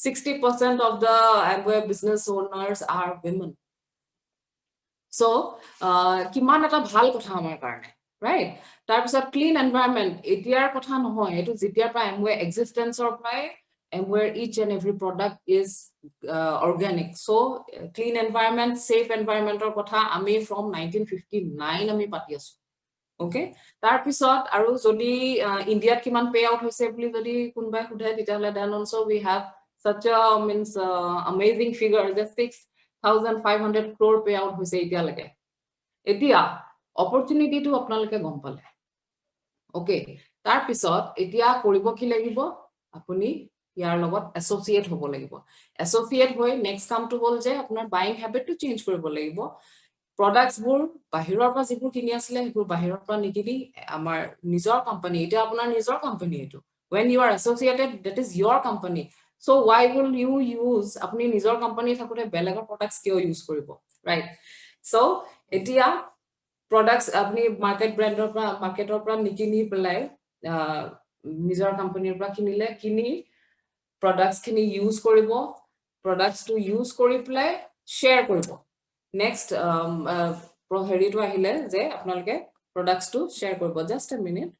60% of the Amway business owners are women so kiman eta bhal kotha amar karone right tar pisot clean environment etiar kotha nohoy etu jitiar pa Amway existence or pai and where each and every product is organic so clean environment safe environment or kotha ami from 1959 ami pati asu okay tar pisot aru jodi India kiman payout hoise boli jodi kunbai hudai ditale then also we have such a amazing figure that 6500 crore payout hoise etia lage etia opportunity to apnaloke gom pale okay tar pisot etia koribo ki lagibo apuni ইয়াৰ লগত associate হ'ব লাগিব associate হৈ next come to হল যে আপোনাৰ buying habit to change কৰিব লাগিব প্ৰডাক্টস বোৰ বাহিৰৰ পৰা যিবোৰ কিনি আছিলে সেইবোৰ বাহিৰৰ পৰা নিকিনি আমাৰ নিজৰ কোম্পানী এটা আপোনাৰ নিজৰ কোম্পানী এটো when you are associated that is your company so why will you use আপুনি নিজৰ কোম্পানী থাকোতে বেলেগৰ প্ৰডাক্টস কিয় ইউজ কৰিব right so এতিয়া প্ৰডাক্টস আপুনি মাৰ্কেট ব্ৰ্যান্ডৰ পৰা মাৰ্কেটৰ পৰা নিকিনি পেলাই নিজৰ কোম্পানীৰ পৰা কিনিলে কিনি products kini use koribo products to use kori play share koribo next heri to ahile je apnaloke products to share koribo just a minute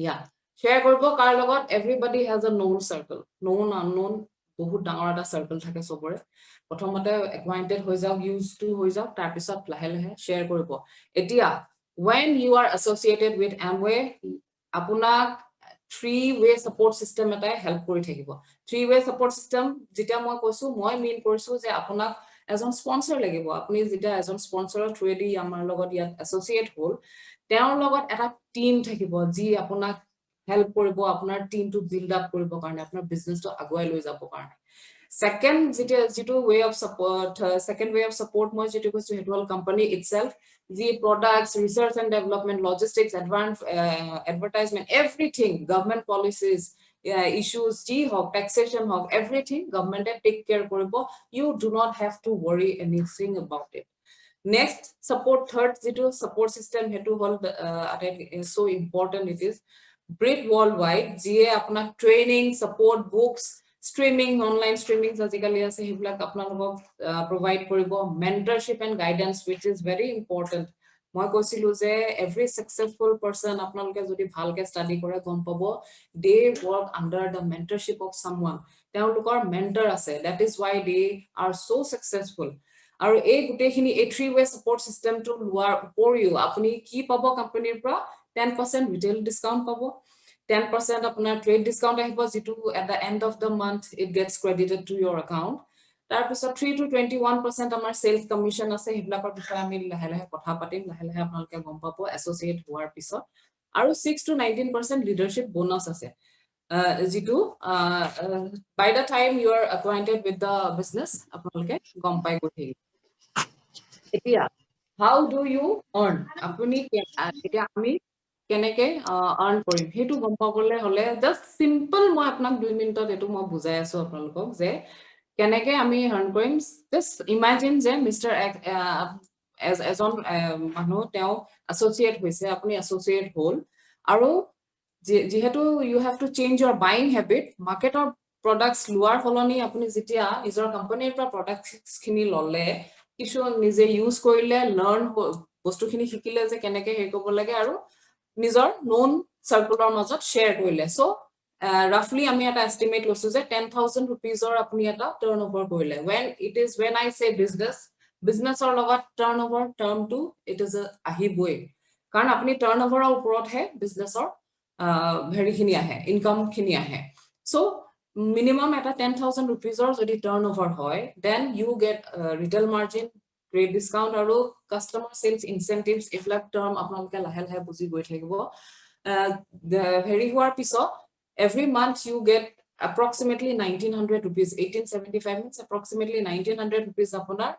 yeah share koribo kar logot everybody has a known circle known unknown bahut dangor eta circle thake sobore prothomote acquainted hoi jaok used to hoi jaok tar pisot lahe lahe share koribo etia when you are associated with Amway apunak 3-way support system eta help kori thakibo 3-way support system jita moi koisu moi mean korisu je apunak ejon sponsor lagibo apuni jita ejon sponsor through di amar logot yat associate hol teor logot eta team thakibo ji apunak help koribo apunar team to build up koribo karone apunar business to aguai loi jabo karone second jitu way of support second way of support moi jitu koisu hetual company itself the products research and development logistics advanced advertisement everything government policies issues g hog taxation hog everything government take care koribo you do not have to worry anything about it next support third jitu support system hetu hol is so important it is Brit worldwide je apna training support books streaming online streaming physically ase heblak apnalok provide koribo mentorship and guidance which is very important moi koisilu je every successful person apnaloke jodi bhalke study kore gom pabo they work under the mentorship of someone teolukor mentor ase that is why they are so successful aru ei gute khini a 3-way support system to lower for you apuni ki pabo company pra 10% retail discount pabo 10% apna trade discount ahibo jitu at the end of the month it gets credited to your account tar pisot 3 to 21% amar sales commission ase heblakor bishoy ami lahe lahe kotha patim lahe lahe apnaloke gom papo associate hoar pisot aru 6 to 19% leadership bonus ase jitu by the time you are acquainted with the business apnaloke gom pai gothi etia how do you earn apuni etia ami keneke earn korim hetu gom pabole hole just simple moi apnak 2 minute etu moi bujai asu apnalokok je keneke ami earn korim just imagine je Mr. as on manu teo associate hoise apuni associate hol aru jehetu you have to change your buying habit market or products luar holoni apuni jitia nijor company pra products khini lole কিছু নিজে use কৰিলে learn বস্তুখিনি শিকিলে যে কেনেকৈ হেৰি কৰিব লাগে আৰু নিজৰ নন সাৰ্কুলৰ মাজত শেয়াৰ কৰিলে সো roughly আমি এটা estimate লৈছো যে 10,000 rupees or আপুনি এটা turnover কৰিলে when I say business or লগত turnover term to it is আহিবই কাৰণ আপুনি turnover ৰ ওপৰত হে business ৰ হেৰিখিনি আহে ইনকাম খিনি আহে সো minimum এটা 10,000 rupees or যদি turnover হয় then you get retail margin great discount আৰু customer sales incentives iflak term আপোনালোকে লাহে লাহে বুজি গৈ থাকিব হেৰি হোৱাৰ পিছত every month you get approximately 1900 rupees 1875 means approximately 1900 rupees আপোনাৰ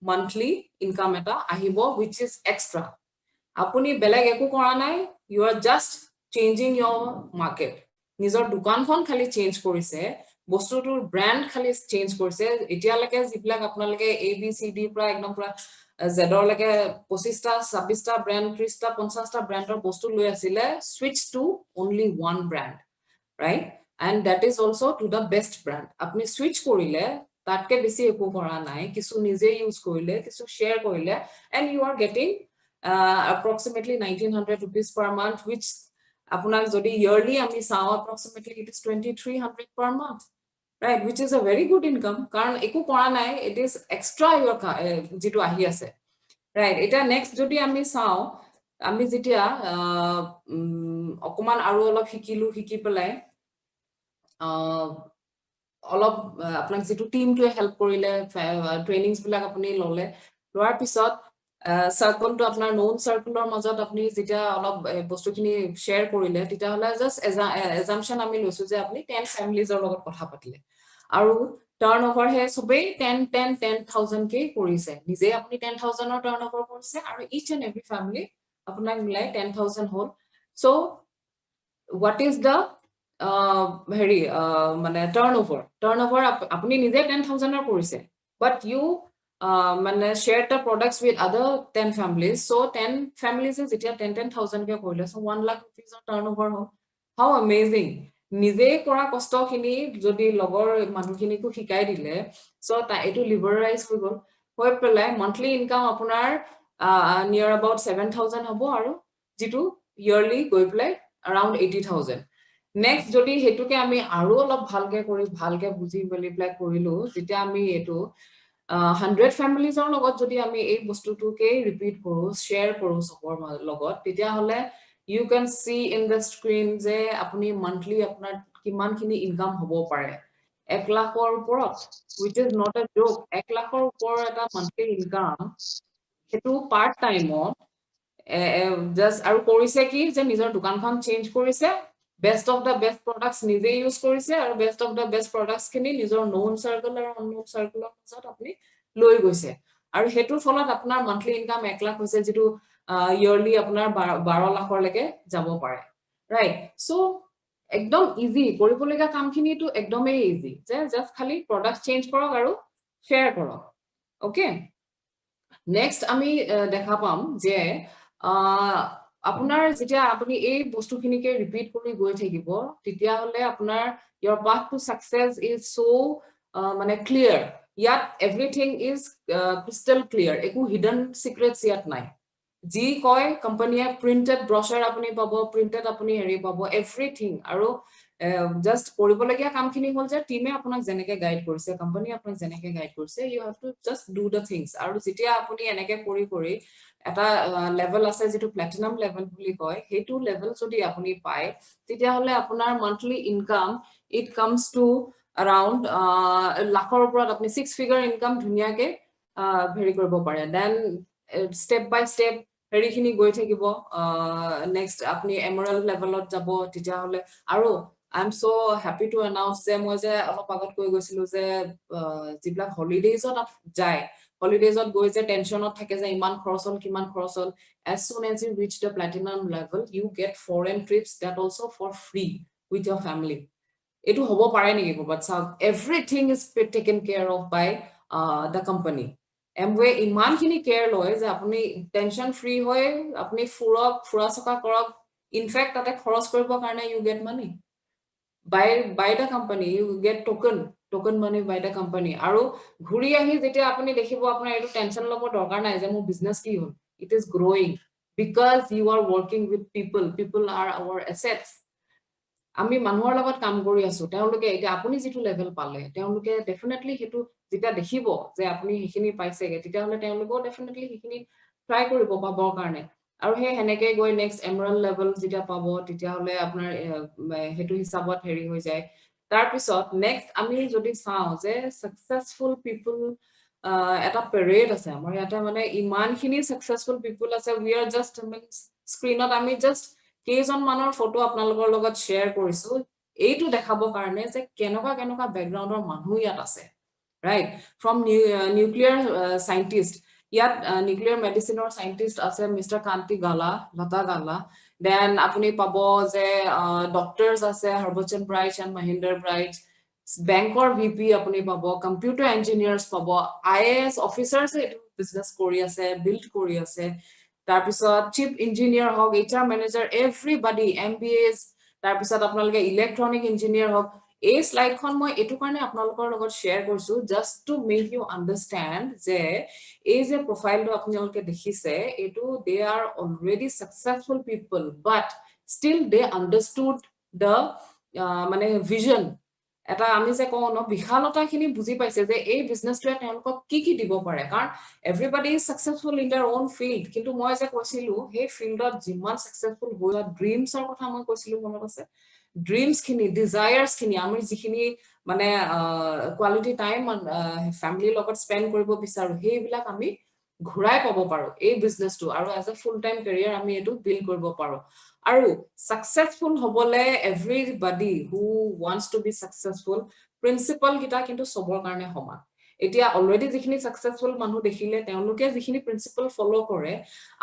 monthly income eta ahibo which is extra apuni beleg eku kora nai you are just changing your market nijor dukan khon khali change korise bostutur brand khali change korise etia lake jiblak apnalake abcd pra ekdom pura zedor lake 25 ta 26 ta brand 30 ta 50 ta brand or bostu loi asile switch to only one brand right and that is also to the best brand apni switch korile tatke besi eku kora nai kisu nije use korile kisu share korile and you are getting approximately 1900 rupees per month which apunak jodi yearly ami sao approximately it is 2300 per month right which is a very good income karon eku kora nai it is extra your jitu ahi ase right eta next jodi ami sao আমি যেতিয়া অকমান আৰু অলপ শিকিলো শিকি পেলাই অলপ আপোনাক যেটো টিমটোৱে হেল্প কৰিলে ট্ৰেইনিংছ বিলাক আপুনি ললে লোৱাৰ পিছত সাৰ্কলটো আপোনাৰ নন সাৰ্কুলৰ মাজত আপুনি যেতিয়া অলপ বস্তুখিনি শেয়াৰ কৰিলে তেতিয়া হলে জাস্ট এজাম্পশন আমি লৈছো যে আপুনি 10 ফ্যামিলিজৰ লগত কথা পাতিলে আৰু টাৰ্নওভাৰ হে সবেই 10,000 কে কৰিছে নিজে আপুনি 10,000 ৰ টাৰ্নওভাৰ কৰিছে আৰু each and every family আপোনাক মিলাই 10,000 হল so what is the হেৰি মানে turnover আপুনি নিজে 10,000 ৰ কৰিছে but you মানে share the products with other 10 families so 10 families যেতিয়া 10,000 কে কৰিলে so 1 lakh rupees of turnover হ'ল how amazing নিজে কৰা কষ্টখিনি যদি লগৰ মানুহখিনিকো শিকাই দিলে so এটো লিবাৰাইজ হৈ গল হৈ পেলাই monthly income আপোনাৰ near about 7,000 হ'ব আৰু যেটো yearly গৈ পেলাই around 80,000 next jodi hetuke ami aru olop bhalke buji beli black korilu jetia ami etu 100 families or logot jodi ami ei bostu tu ke repeat koru share koru sopor logot tetia hole you can see in the screen je apuni monthly apnar kiman khini income hobo pare 1 lakh or upor which is not a joke 1 lakh or upor eta monthly income hetu part time just aru korise ki je nijor dukan khon change korise best of the best products nije use korise aru best of the best products kini nijor known circle aru unknown circle মাজত আপনি লৈ গৈছে আৰু হেতুৰ ফলত আপোনাৰ monthly income 1 lakh হৈছে যেটো yearly আপোনাৰ 12 লাখৰ লৈকে যাব পাৰে right so একদম ইজি কৰিবলগা কামখিনি তো একদমই ইজি যে জাস্ট খালি প্ৰডাক্ট চেঞ্জ কৰক আৰু শেয়াৰ কৰক ওকে নেক্সট আমি দেখা পাম যে আপোনাৰ যেতিয়া আপুনি এই বস্তুখিনিকে ৰিপিট কৰি গৈ থাকিব তেতিয়া হলে আপোনাৰ your path to success is so মানে clear yet everything is crystal clear একো hidden secrets yet নাই জি কয় কোম্পানীয়ে প্ৰিন্টেড ব্ৰচাৰ আপুনি পাব প্ৰিন্টেড আপুনি হেৰি পাব এভৰিথিং আৰু জাস্ট কৰিবলগীয়া কামখিনি হ'ল যে টিমে আপোনাক যেনেকে গাইড কৰিছে কোম্পানী আপোনাক যেনেকে গাইড কৰিছে you have to just do the things আৰু যেতিয়া আপুনি এনেকে কৰি এটা লেভেল আছে যেটো প্লাটিনাম লেভেল বুলি কয় হেতু লেভেল যদি আপুনি পায় তেতিয়া হলে আপোনাৰ monthly income it comes to around লাখৰ ওপৰত আপুনি 6 figure income ধুনিয়াকে ভেৰি কৰিব পাৰে then step by step হেৰিখিনি গৈ থাকিব next আপুনি emerald levelত যাব তেতিয়া হলে আৰু I'm so happy to announce যে মই যে অলপ আগত কৈ গৈছিলো যে জিবলা হলিডেজত যায় holidaysত গৈ যে টেনশনত থাকে যে ইমান খৰচল কিমান খৰচল as soon as you reach the platinum level you get foreign trips that also for free with your family etu hobo pare niki but everything is taken care of by the company Amway iman khini care loy je apni tension free hoy apni fura soka korok in fact tate kharos koribo karone you get money by the company you get token token money by the company aru ghuri ahi jetia apuni dekhibo apnar etu tension lobo dorkar nai je mo business ki hol it is growing because you are working with people are our assets আমি মানুহৰ লগত কাম কৰি আছো তেওঁলোকে এটা আপুনি যেটো লেভেল পালে তেওঁলোকে ডেফিনেটলি হেতু যেটা দেখিব যে আপুনি হিখিনি পাইছেগে তেতিয়া হলে তেওঁলোকও ডেফিনেটলি হিখিনি ট্রাই কৰিব পাবৰ কাৰণে আৰু হে হেনেকে গৈ নেক্সট এমৰাল্ড লেভেল যেটা পাব তেতিয়া হলে আপোনাৰ হেতু হিচাপত হেৰি হৈ যায় তাৰ পিছত নেক্সট আমি যদি চাও যে সাকসেসফুল পিপল এটা পেৰেড আছে আমাৰ ইয়াতে মানে ইমানখিনি সাকসেসফুল পিপল আছে উই আৰ জাস্ট স্ক্ৰিনত আমি জাস্ট কেইজন মানৰ ফটো আপোনালোকৰ লগত শেয়াৰ কৰিছো এইটো দেখাব কাৰণে যে কেনকা ব্যাকগ্ৰাউণ্ডৰ মানুহ ইয়াত আছে ৰাইট ফ্ৰম নিউক্লিয়াৰ সাইন্টিষ্ট ইয়াত নিউক্লিয়াৰ মেডিচিনৰ সাইন্টিষ্ট আছে মিস্টাৰ কান্তি গালা লতা গালা দেন আপুনি পাব যে ডক্টৰছ আছে হৰবচন ব্ৰাইট এণ্ড মহিন্দ্ৰ ব্ৰাইট বেংকৰ ভিপি আপুনি পাব কম্পিউটাৰ ইঞ্জিনিয়াৰ্স পাব আইএএস অফিচাৰ্স এটো বিজনেস কৰি আছে বিল্ড কৰি আছে তাৰ পিছত চিফ ইঞ্জিনিয়াৰ হক এইচআৰ মেনেজাৰ এভৰিবডি এমবিএস তাৰ পিছত আপোনালোকে ইলেক্ট্ৰনিক ইঞ্জিনিয়াৰ হক এই স্লাইডখন মই এটো কাৰণে আপোনালোকৰ লগত শেয়াৰ কৰিছো just to make you understand যে এই যে প্ৰফাইলটো আপোনালোকে দেখিছে এটো they are already successful people but still they understood the মানে ভিজন এটা আমি যে কওঁ ন বিশালতাখিনি বুজি পাইছে যে এই বিজনেছটোৱে তেওঁলোকক কি দিব পাৰে কাৰণ everybody is successful in their own field কিন্তু মই যে কৈছিলো সেই ফিল্ডত যিমান সাকসেসফুল হোৱা ড্ৰিমছৰ কথা মই কৈছিলো মনত আছে ড্ৰিমছ খিনি ডিজায়াৰ্স খিনি আমি যিখিনি মানে কোৱালিটি টাইম ফ্যামিলিৰ লগত স্পেন্ড কৰিব বিচাৰো সেইবিলাক আমি ঘুৰাই পাব পাৰো এই বিজনেছটো আৰু as a full time career আমি এটো বিল্ড কৰিব পাৰো আৰু সাকসেসফুল হবলে everybody who wants to be successful principal কিটা কিন্তু সবৰ কাৰণে সমান এতিয়া অলৰেডি যিখিনি সাকসেসফুল মানুহ দেখিলে তেওঁলোকে যিখিনি প্ৰিন্সিপাল ফলো কৰে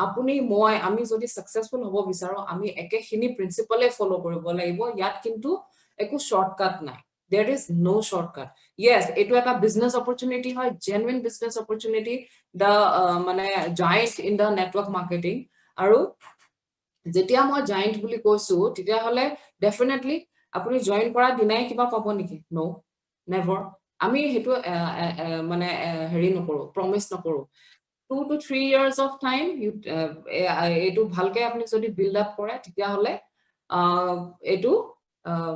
আপুনি মই আমি যদি সাকসেসফুল হ'ব বিচাৰো আমি একেখিনি প্ৰিন্সিপালে ফলো কৰিব লাগিব ইয়াত কিন্তু একো শৰ্টকাট নাই there is no shortcut yes etu eta business opportunity hoy genuine business opportunity the mane giant in the network marketing aru jetia moi giant buli koisu titia hole definitely apuni join kora dinai kiba pabo niki no never ami hetu mane heri nokoru promise nokoru 2 to 3 years of time you etu bhalke apni jodi build up kore titia hole etu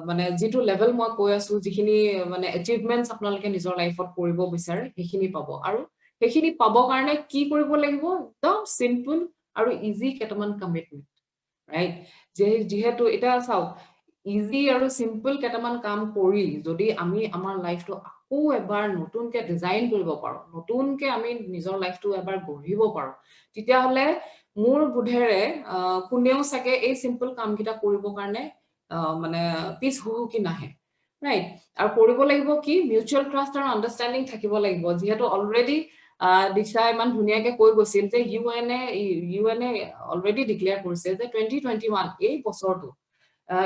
মানে যেটো level মই কৈ আছো যিখিনি মানে achievements আপোনালোকে নিজৰ লাইফত কৰিব বিচাৰে সেইখিনি পাব আৰু সেইখিনি পাব কাৰণে কি কৰিব লাগিব একদম সিম্পল আৰু ইজি কেটামান কমিটমেন্ট ৰাইট যেহেতু এটা চাও ইজি আৰু সিম্পল কেটামান কাম কৰি যদি আমি আমাৰ লাইফটো আকৌ এবাৰ নতুনকে ডিজাইন কৰিব পাৰো নতুনকে আমি নিজৰ লাইফটো এবাৰ গঢ়িব পাৰো তেতিয়া হলে মোৰ বুধেৰে কোনেও সাকে এই সিম্পল কাম কিটা কৰিব কাৰণে মানে পিছ হুহু কি নাহে ৰাইট আৰু কৰিব লাগিব কি মিউচুয়াল ট্ৰাষ্ট আৰু আন্ডাৰস্ট্যান্ডিং থাকিব লাগিব যেহেতু অলৰেডি দিশা ইমান ধুনিয়াকে কৈ গৈছিল যে ইউএনএ অলৰেডি ডিক্লেয়াৰ কৰিছে যে 2021 এই বছৰটো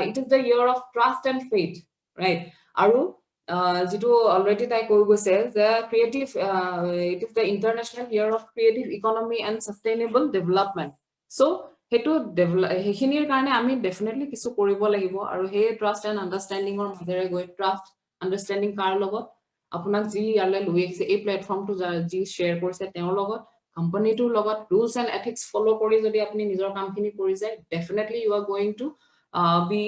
it is the year of trust and faith right আৰু যেটো অলৰেডি তাই কৈ গৈছে যে creative it is the international year of creative economy and sustainable development so হেতু হেখিনিৰ কাৰণে আমি ডেফিনেটলি কিছু কৰিব লাগিব আৰু হে ট্ৰাষ্ট এণ্ড আন্ডাৰস্ট্যান্ডিংৰ মাজেৰে গৈ ট্ৰাষ্ট আন্ডাৰস্ট্যান্ডিং কাৰ লগত আপোনাক যি ইয়ালে লৈ আহিছে এই প্ল্যাটফৰ্মটো যি শেয়াৰ কৰিছে তেওঁৰ লগত কোম্পানীটোৰ লগত ৰুলছ এণ্ড এথিক্স ফলো কৰি যদি আপুনি নিজৰ কামখিনি কৰি যায় definitely you are going to be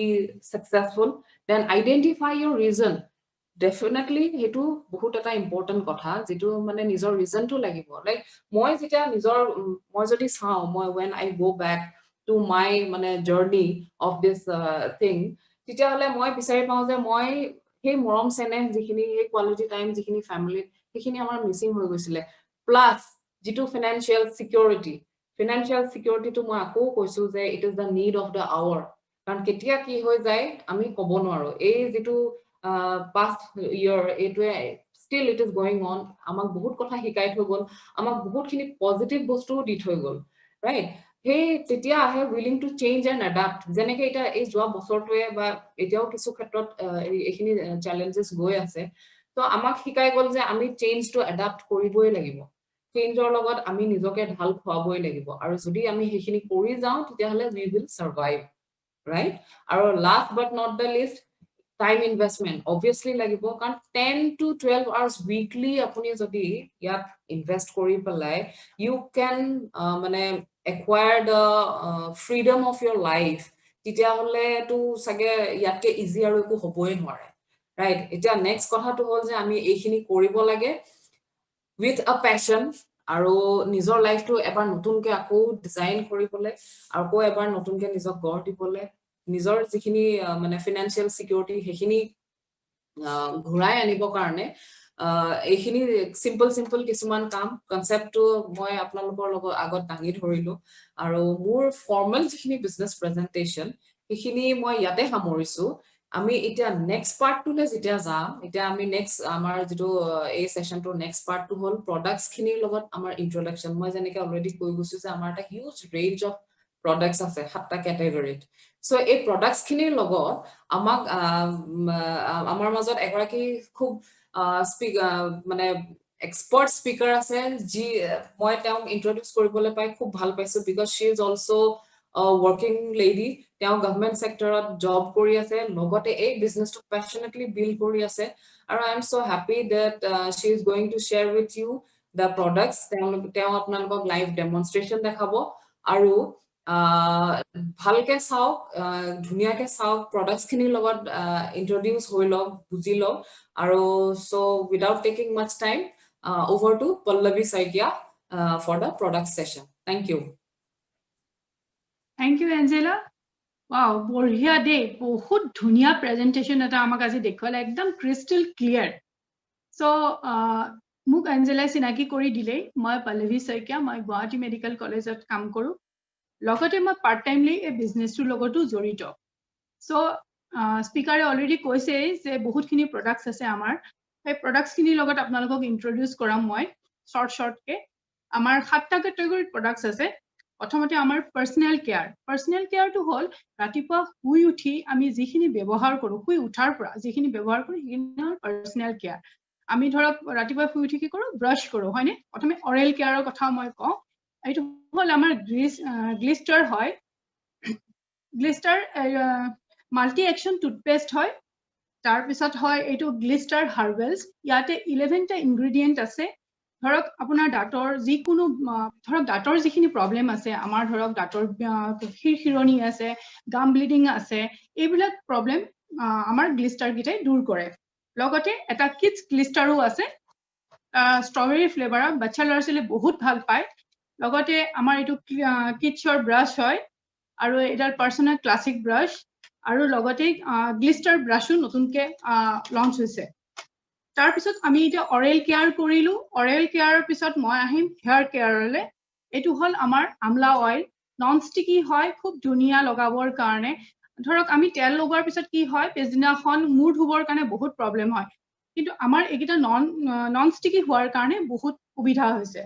successful then identify your reason definitely hetu bahut eta important kotha jetu mane nijor reason to lagibo like moi jeta nijor moi jodi sao moi when I go back to my mane journey of this thing titia hole moi bisari pao je moi he morom sene jikhini he quality time jikhini family hikhini amar missing hoi goisile plus jitu financial security to moi ako koisu je it is the need of the hour কাৰণ কেতিয়া কি হৈ যায় আমি কব নোৱাৰো এই যেটো past year এটোৱে still it is going on আমাক বহুত কথা শিকাই থৈ গল আমাক বহুতখিনি পজিটিভ বস্তু দি থৈ গল ৰাইট হে তেতিয়া আহে willing to change and adapt যেনেকে এটা এই যোৱা বছৰটোৱে বা এতিয়াও কিছু ক্ষেত্ৰত এইখিনি চ্যালেঞ্জেস গৈ আছে তো আমাক শিকাই গল যে আমি চেঞ্জ টু এডাপ্ট কৰিবই লাগিব চেঞ্জৰ লগত আমি নিজকে ঢাল খোৱাবই লাগিব আৰু যদি আমি হেখিনি কৰি যাও তেতিয়া হলে we will survive right আৰু last but not the least time investment obviously lagibo kan 10 to 12 hours weekly apuni jodi yat invest kori pelai you can mane acquire the freedom of your life titia hole to sage yatke easy aru eku hoboi nware right eta next kotha to hol je ami ekhini koribo lage with a passion aru nijor life to ebar notun ke ako design koribole aru ko ebar notun ke nijor gor dibole nijor jikhini mane financial security hekhini ঘুৰাই আনিবৰ কাৰণে এইখিনি simple কিছুমান কাম কনসেপ্টটো মই আপোনালোকৰ লগত আগত দাঙি ধৰিলো আৰু মোৰ ফৰ্মাল যিখিনি বিজনেস প্ৰেজেন্টেচন এইখিনি মই ইয়াতে সামৰিছো আমি এতিয়া নেক্সট পাৰ্টটোলে যেতিয়া যাম এতিয়া আমি নেক্সট আমাৰ যেটো এই সেশনটো নেক্সট পাৰ্টটো হল প্ৰডাক্টস খিনিৰ লগত আমাৰ ইন্ট্ৰোডাকচন মই যেনেকৈ অলৰেডি কৈ গৈছো যে আমাৰ এটা হিউজ ৰেঞ্জ অফ products আছে সাতটা ক্যাটাগৰীত সো এই products খিনিৰ লগত আমাক আমাৰ মাজত এগৰাকী খুব মানে expert speaker আছে যি মই তেওঁক ইন্ট্ৰোডিউস কৰিবলৈ পাই খুব ভাল পাইছো because she is also a working lady তেওঁ গভৰ্নমেন্ট সেক্টৰত জব কৰি আছে লগতে এই বিজনেসটো passionately build কৰি আছে আৰু I am so happy that she is going to share with you the products তেওঁ আপোনালোকক লাইভ ডেমনস্ট্ৰেচন দেখাব আৰু ভালকে চাও ধুনিয়াকে চাও প্ৰডাক্টস খিনিৰ লগত ইন্ট্ৰোডিউস হৈ লওক বুজি লওক আৰু so without taking much time over to Pallavi Saikia for the product session thank you Angela wow বঢ়িয়া দে বহুত ধুনিয়া প্ৰেজেন্টেচন এটা আমাক আজি দেখুৱালে একদম ক্ৰিস্টাল ক্লিয়াৰ সো মোক এঞ্জেলা চিনাকি কৰি দিলে মই পল্লৱী শইকীয়া মই গুৱাহাটী মেডিকেল কলেজত কাম কৰো লগতে মই পাৰ্ট টাইমলি এই বিজনেছটোৰ লগতো জড়িত সো স্পিকাৰে অলৰেডি কৈছে যে বহুতখিনি প্ৰডাক্টস আছে আমাৰ এই প্ৰডাক্টছখিনিৰ লগত আপোনালোকক ইন্ট্ৰোডিউস কৰাম মই শৰ্টকে আমাৰ সাতটা ক্যাটাগৰীৰ প্ৰডাক্টস আছে প্ৰথমতে আমাৰ পাৰ্সোনাল কেয়াৰ টো হল ৰাতিপুৱা শুই উঠি আমি যিখিনি ব্যৱহাৰ কৰো শুই উঠাৰ পৰা যিখিনি ব্যৱহাৰ কৰো সেইখিনি হল পাৰ্সোনাল কেয়াৰ আমি ধৰক ৰাতিপুৱা শুই উঠি কি কৰো ব্ৰাশ কৰো হয়নে প্ৰথমে অৰেল কেয়াৰৰ কথা মই কওঁ এইটো হল আমাৰ গ্লিষ্টাৰ হয় গ্লিষ্টাৰ মাল্টি একশন টুথপেষ্ট হয় তাৰ পিছত হয় এইটো গ্লিষ্টাৰ হাৰ্বেলছ ইয়াতে 11 টা ইনগ্ৰেডিয়েন্ট আছে ধৰক আপোনাৰ দাঁতৰ যিকোনো ধৰক দাঁতৰ যিখিনি প্ৰবলেম আছে আমাৰ ধৰক দাঁতৰ খিৰখিৰণি আছে গাম ব্লিডিং আছে এইবিলাক প্ৰবলেম আমাৰ গ্লিষ্টাৰ গিটাই দূৰ কৰে লগতে এটা কিডছ গ্লিষ্টাৰো আছে ষ্ট্ৰবেৰী ফ্লেভাৰৰ বাচ্চা ল'ৰা-ছোৱালী বহুত ভাল পায় লগতে আমাৰ এইটো কিডছৰ ব্ৰাশ হয় আৰু এডাল পাৰ্সোনাল ক্লাসিক ব্ৰাশ আৰু লগতে গ্লিষ্টাৰ ব্ৰাশো নতুনকে লঞ্চ হৈছে তাৰ পিছত আমি এটা অৰেল কেয়াৰ কৰিলো অৰেল কেয়াৰৰ পিছত মই আহিম হেয়াৰ কেয়াৰলে এটো হল আমাৰ আমলা অয়েল নন ষ্টিকি হয় খুব ধুনিয়া লগাবৰ কাৰণে ধৰক আমি তেল লগোৱাৰ পিছত কি হয় পেজদিনাখন মূৰ ধুবৰ কাৰণে বহুত প্ৰবলেম হয় কিন্তু আমাৰ একিটা নন ষ্টিকি হোৱাৰ কাৰণে বহুত সুবিধা হৈছে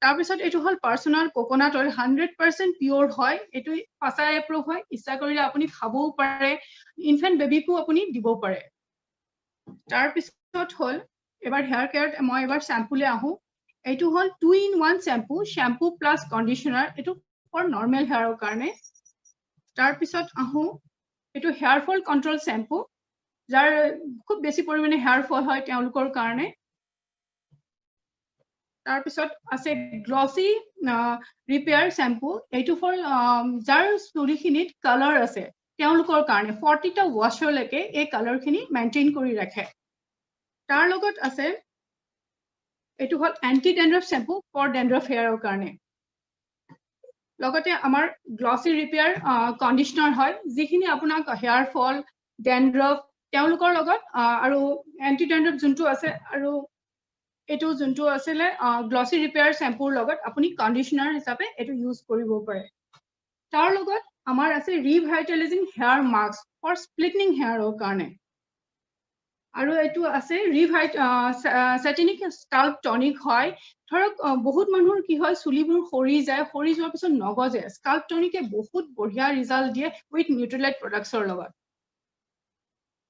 তাৰ পিছত এটো হল পাৰ্সোনাল কোকোনাট অয়েল 100% পিওৰ হয় এটো ফাসা এপ্ৰুভ হয় ইচ্ছা কৰিলে আপুনি খাবও পাৰে ইনফেন্ট বেবিকো আপুনি দিব পাৰে তাৰ পিছত হল এবাৰ হেয়াৰ কেয়াৰ মই এবাৰ শ্যাম্পুলে আহো এটো হল 2-in-1 শ্যাম্পু প্লাস কন্ডিশনাৰ এটো ফৰ নৰমাল হেয়াৰৰ কাৰণে তাৰ পিছত আহো এটো হেয়াৰ ফল কন্ট্ৰোল শ্যাম্পু যাৰ খুব বেছি পৰিমাণে হেয়াৰ ফল হয় তেওঁলোকৰ কাৰণে তাৰ পিছত আছে গ্লসি ৰিপেয়াৰ শ্যাম্পু এইটো ফৰ যাৰ চুলিখিনিত কালাৰ আছে তেওঁলোকৰ কাৰণে 40 টা ওয়াশলৈকে এই কালাৰখিনি মেইনটেইন কৰি ৰাখে তাৰ লগত আছে এটো হল এন্টি ড্যান্ড্ৰফ শ্যাম্পু ফৰ ড্যান্ড্ৰফ হেয়াৰৰ কাৰণে লগতে আমাৰ গ্লসি ৰিপেয়াৰ কন্ডিশনাৰ হয় যিখিনি আপোনাক হেয়াৰ ফল ড্যান্ড্ৰফ তেওঁলোকৰ লগত আৰু এন্টি ড্যান্ড্ৰফ যোনটো আছে আৰু এটো যোনটো আছিল গ্লসি ৰিপেয়াৰ শ্যাম্পুৰ লগত আপুনি কন্ডিশনাৰ হিচাপে এটো ইউজ কৰিব পাৰে তাৰ লগত আমাৰ আছে ৰিভাইটালাইজিং হেয়াৰ মাস্ক ফৰ স্প্লিটেনিং হেয়াৰৰ কাৰণে আৰু এটো আছে ছেটিনিক স্কাল্প টনিক হয় ধৰক বহুত মানুহৰ কি হয় চুলিবোৰ সৰি যোৱাৰ পিছত নগজে স্কাল্প টনিকে বহুত বঢ়িয়া ৰিজাল্ট দিয়ে উইথ নিউট্ৰিলাইট প্ৰডাক্টছৰ লগত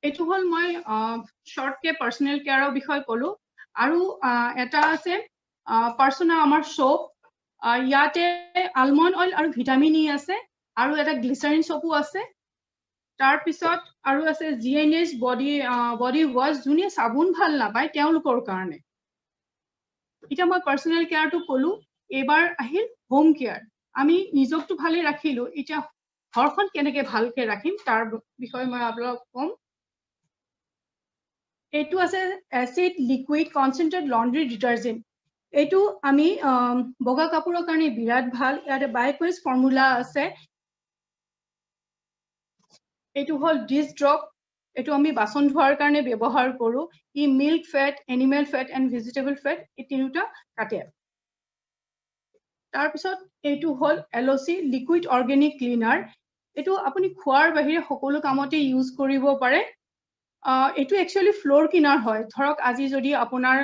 এটো হল মই শৰ্টকে পাৰ্সোনাল কেয়াৰৰ বিষয় কলো আৰু এটা আছে পাৰ্সোনা আমাৰ সোপ ইয়াতে আলমন্ড অয়েল আৰু ভিটামিন ই আছে আৰু এটা গ্লিসাৰিন সোপো আছে তাৰ পিছত আৰু আছে GNS body wash যোনে সাবুন ভাল নাপায় তেওঁলোকৰ কাৰণে এটা মই পাৰ্সোনাল কেয়াৰ তো কলু এবাৰ আহিল হোম কেয়াৰ আমি নিজকটো ভালে ৰাখিলো এটা ঘৰখন কেনেকে ভালকে ৰাখিম তাৰ বিষয়ে মই আপোনাক কম এটো আছে acid liquid concentrate laundry detergent এটো আমি বগা কাপোৰৰ কাৰণে বিৰাট ভাল ইয়াতে বাইকুইজ ফৰ্মুলা আছে এটো হল ডিশ ড্ৰপ এটো আমি বাসন ধোৱাৰ কাৰণে ব্যৱহাৰ কৰো ই milk fat animal fat and vegetable fat এই তিনিটা কাটে তাৰ পিছত এটো হল LOC লিকুইড অৰ্গেনিক ক্লিনাৰ এটো আপুনি খোৱাৰ বাহিৰে সকলো কামতে ইউজ কৰিব পাৰে এটো একচুয়ালি ফ্লোৰ কিনাৰ হয় ধৰক আজি যদি আপোনাৰ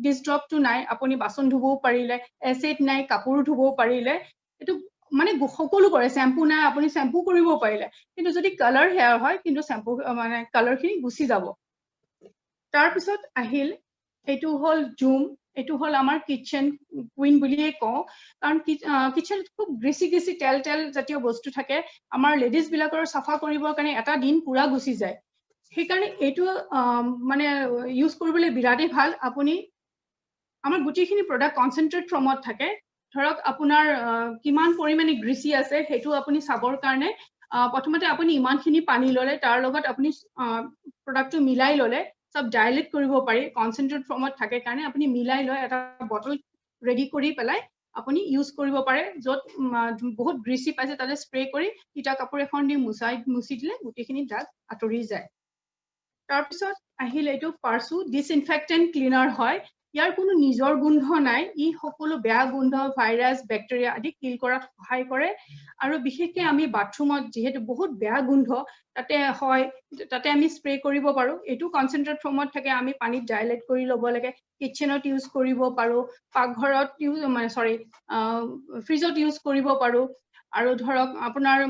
ডিশ ড্ৰপটো নাই আপুনি বাসন ধুবও পাৰিলে এসিড নাই কাপোৰ ধুবও পাৰিলে এটো মানে সকলো কৰে শ্যাম্পু নাই আপুনি শ্যাম্পু কৰিব পাৰিলে কিন্তু যদি কালাৰ হেয়াৰ হয় কিন্তু শ্যাম্পু মানে কালাৰ খিনি গুছি যাব তাৰ পিছত আহিল এটো হল জুম এটো হল আমাৰ কিচেন কুইন বুলিয়ে কওঁ কাৰণ কিচেন খুব গ্ৰিসি গ্ৰিসি তেল তেল জাতীয় বস্তু থাকে আমাৰ লেডিজ বিলাকৰ সাফা কৰিবৰ কাৰণে এটা দিন পুৰা গুছি যায় সেইকাৰণে এটো মানে ইউজ কৰিবলৈ বিৰাটেই ভাল আপুনি আমাৰ গুটিখিনি প্ৰডাক্ট কনসেন্ট্ৰেট ফৰ্মত থাকে ধৰক আপোনাৰ কিমান পৰিমাণে গ্ৰিসি আছে হেতু আপুনি সাবৰ কাৰণে প্ৰথমতে আপুনি ইমানখিনি পানী ললে তাৰ লগত আপুনি প্ৰডাক্টটো মিলাই ললে সব ডাইলেট কৰিব পাৰি কনসেন্ট্ৰেট ফৰ্মত থাকে কাৰণে আপুনি মিলাই লয় এটা বটল ৰেডি কৰি পেলাই আপুনি ইউজ কৰিব পাৰে যত বহুত গ্ৰিসি পাইছে তাতে স্প্ৰে কৰি তিতা কাপোৰ এখন দি মুছি দিলে গুটিখিনি দাগ আঁতৰি যায় তাৰ পিছত আহিল এটো পাৰ্সু ডিসইনফেক্টেন্ট ক্লিনাৰ হয় ইয়াৰ কোনো নিজৰ গোন্ধ নাই ই সকলো বেয়া গোন্ধ ভাইৰাছ ব্যাকটেৰিয়া আদি কিল কৰাত সহায় কৰে আৰু বিশেষকৈ আমি বাথৰুমত যেহেতু বহুত বেয়া গোন্ধ তাতে আমি স্প্ৰে কৰিব পাৰো এটো কনসেন্ট্ৰেট ফৰ্মত থাকে আমি পানীত ডাইলেট কৰি লব লাগে কিচেনত ইউজ কৰিব পাৰো পাকঘৰত ইউজ মানে সৰি ফ্ৰিজত ইউজ কৰিব পাৰো আৰু ধৰক আপোনাৰ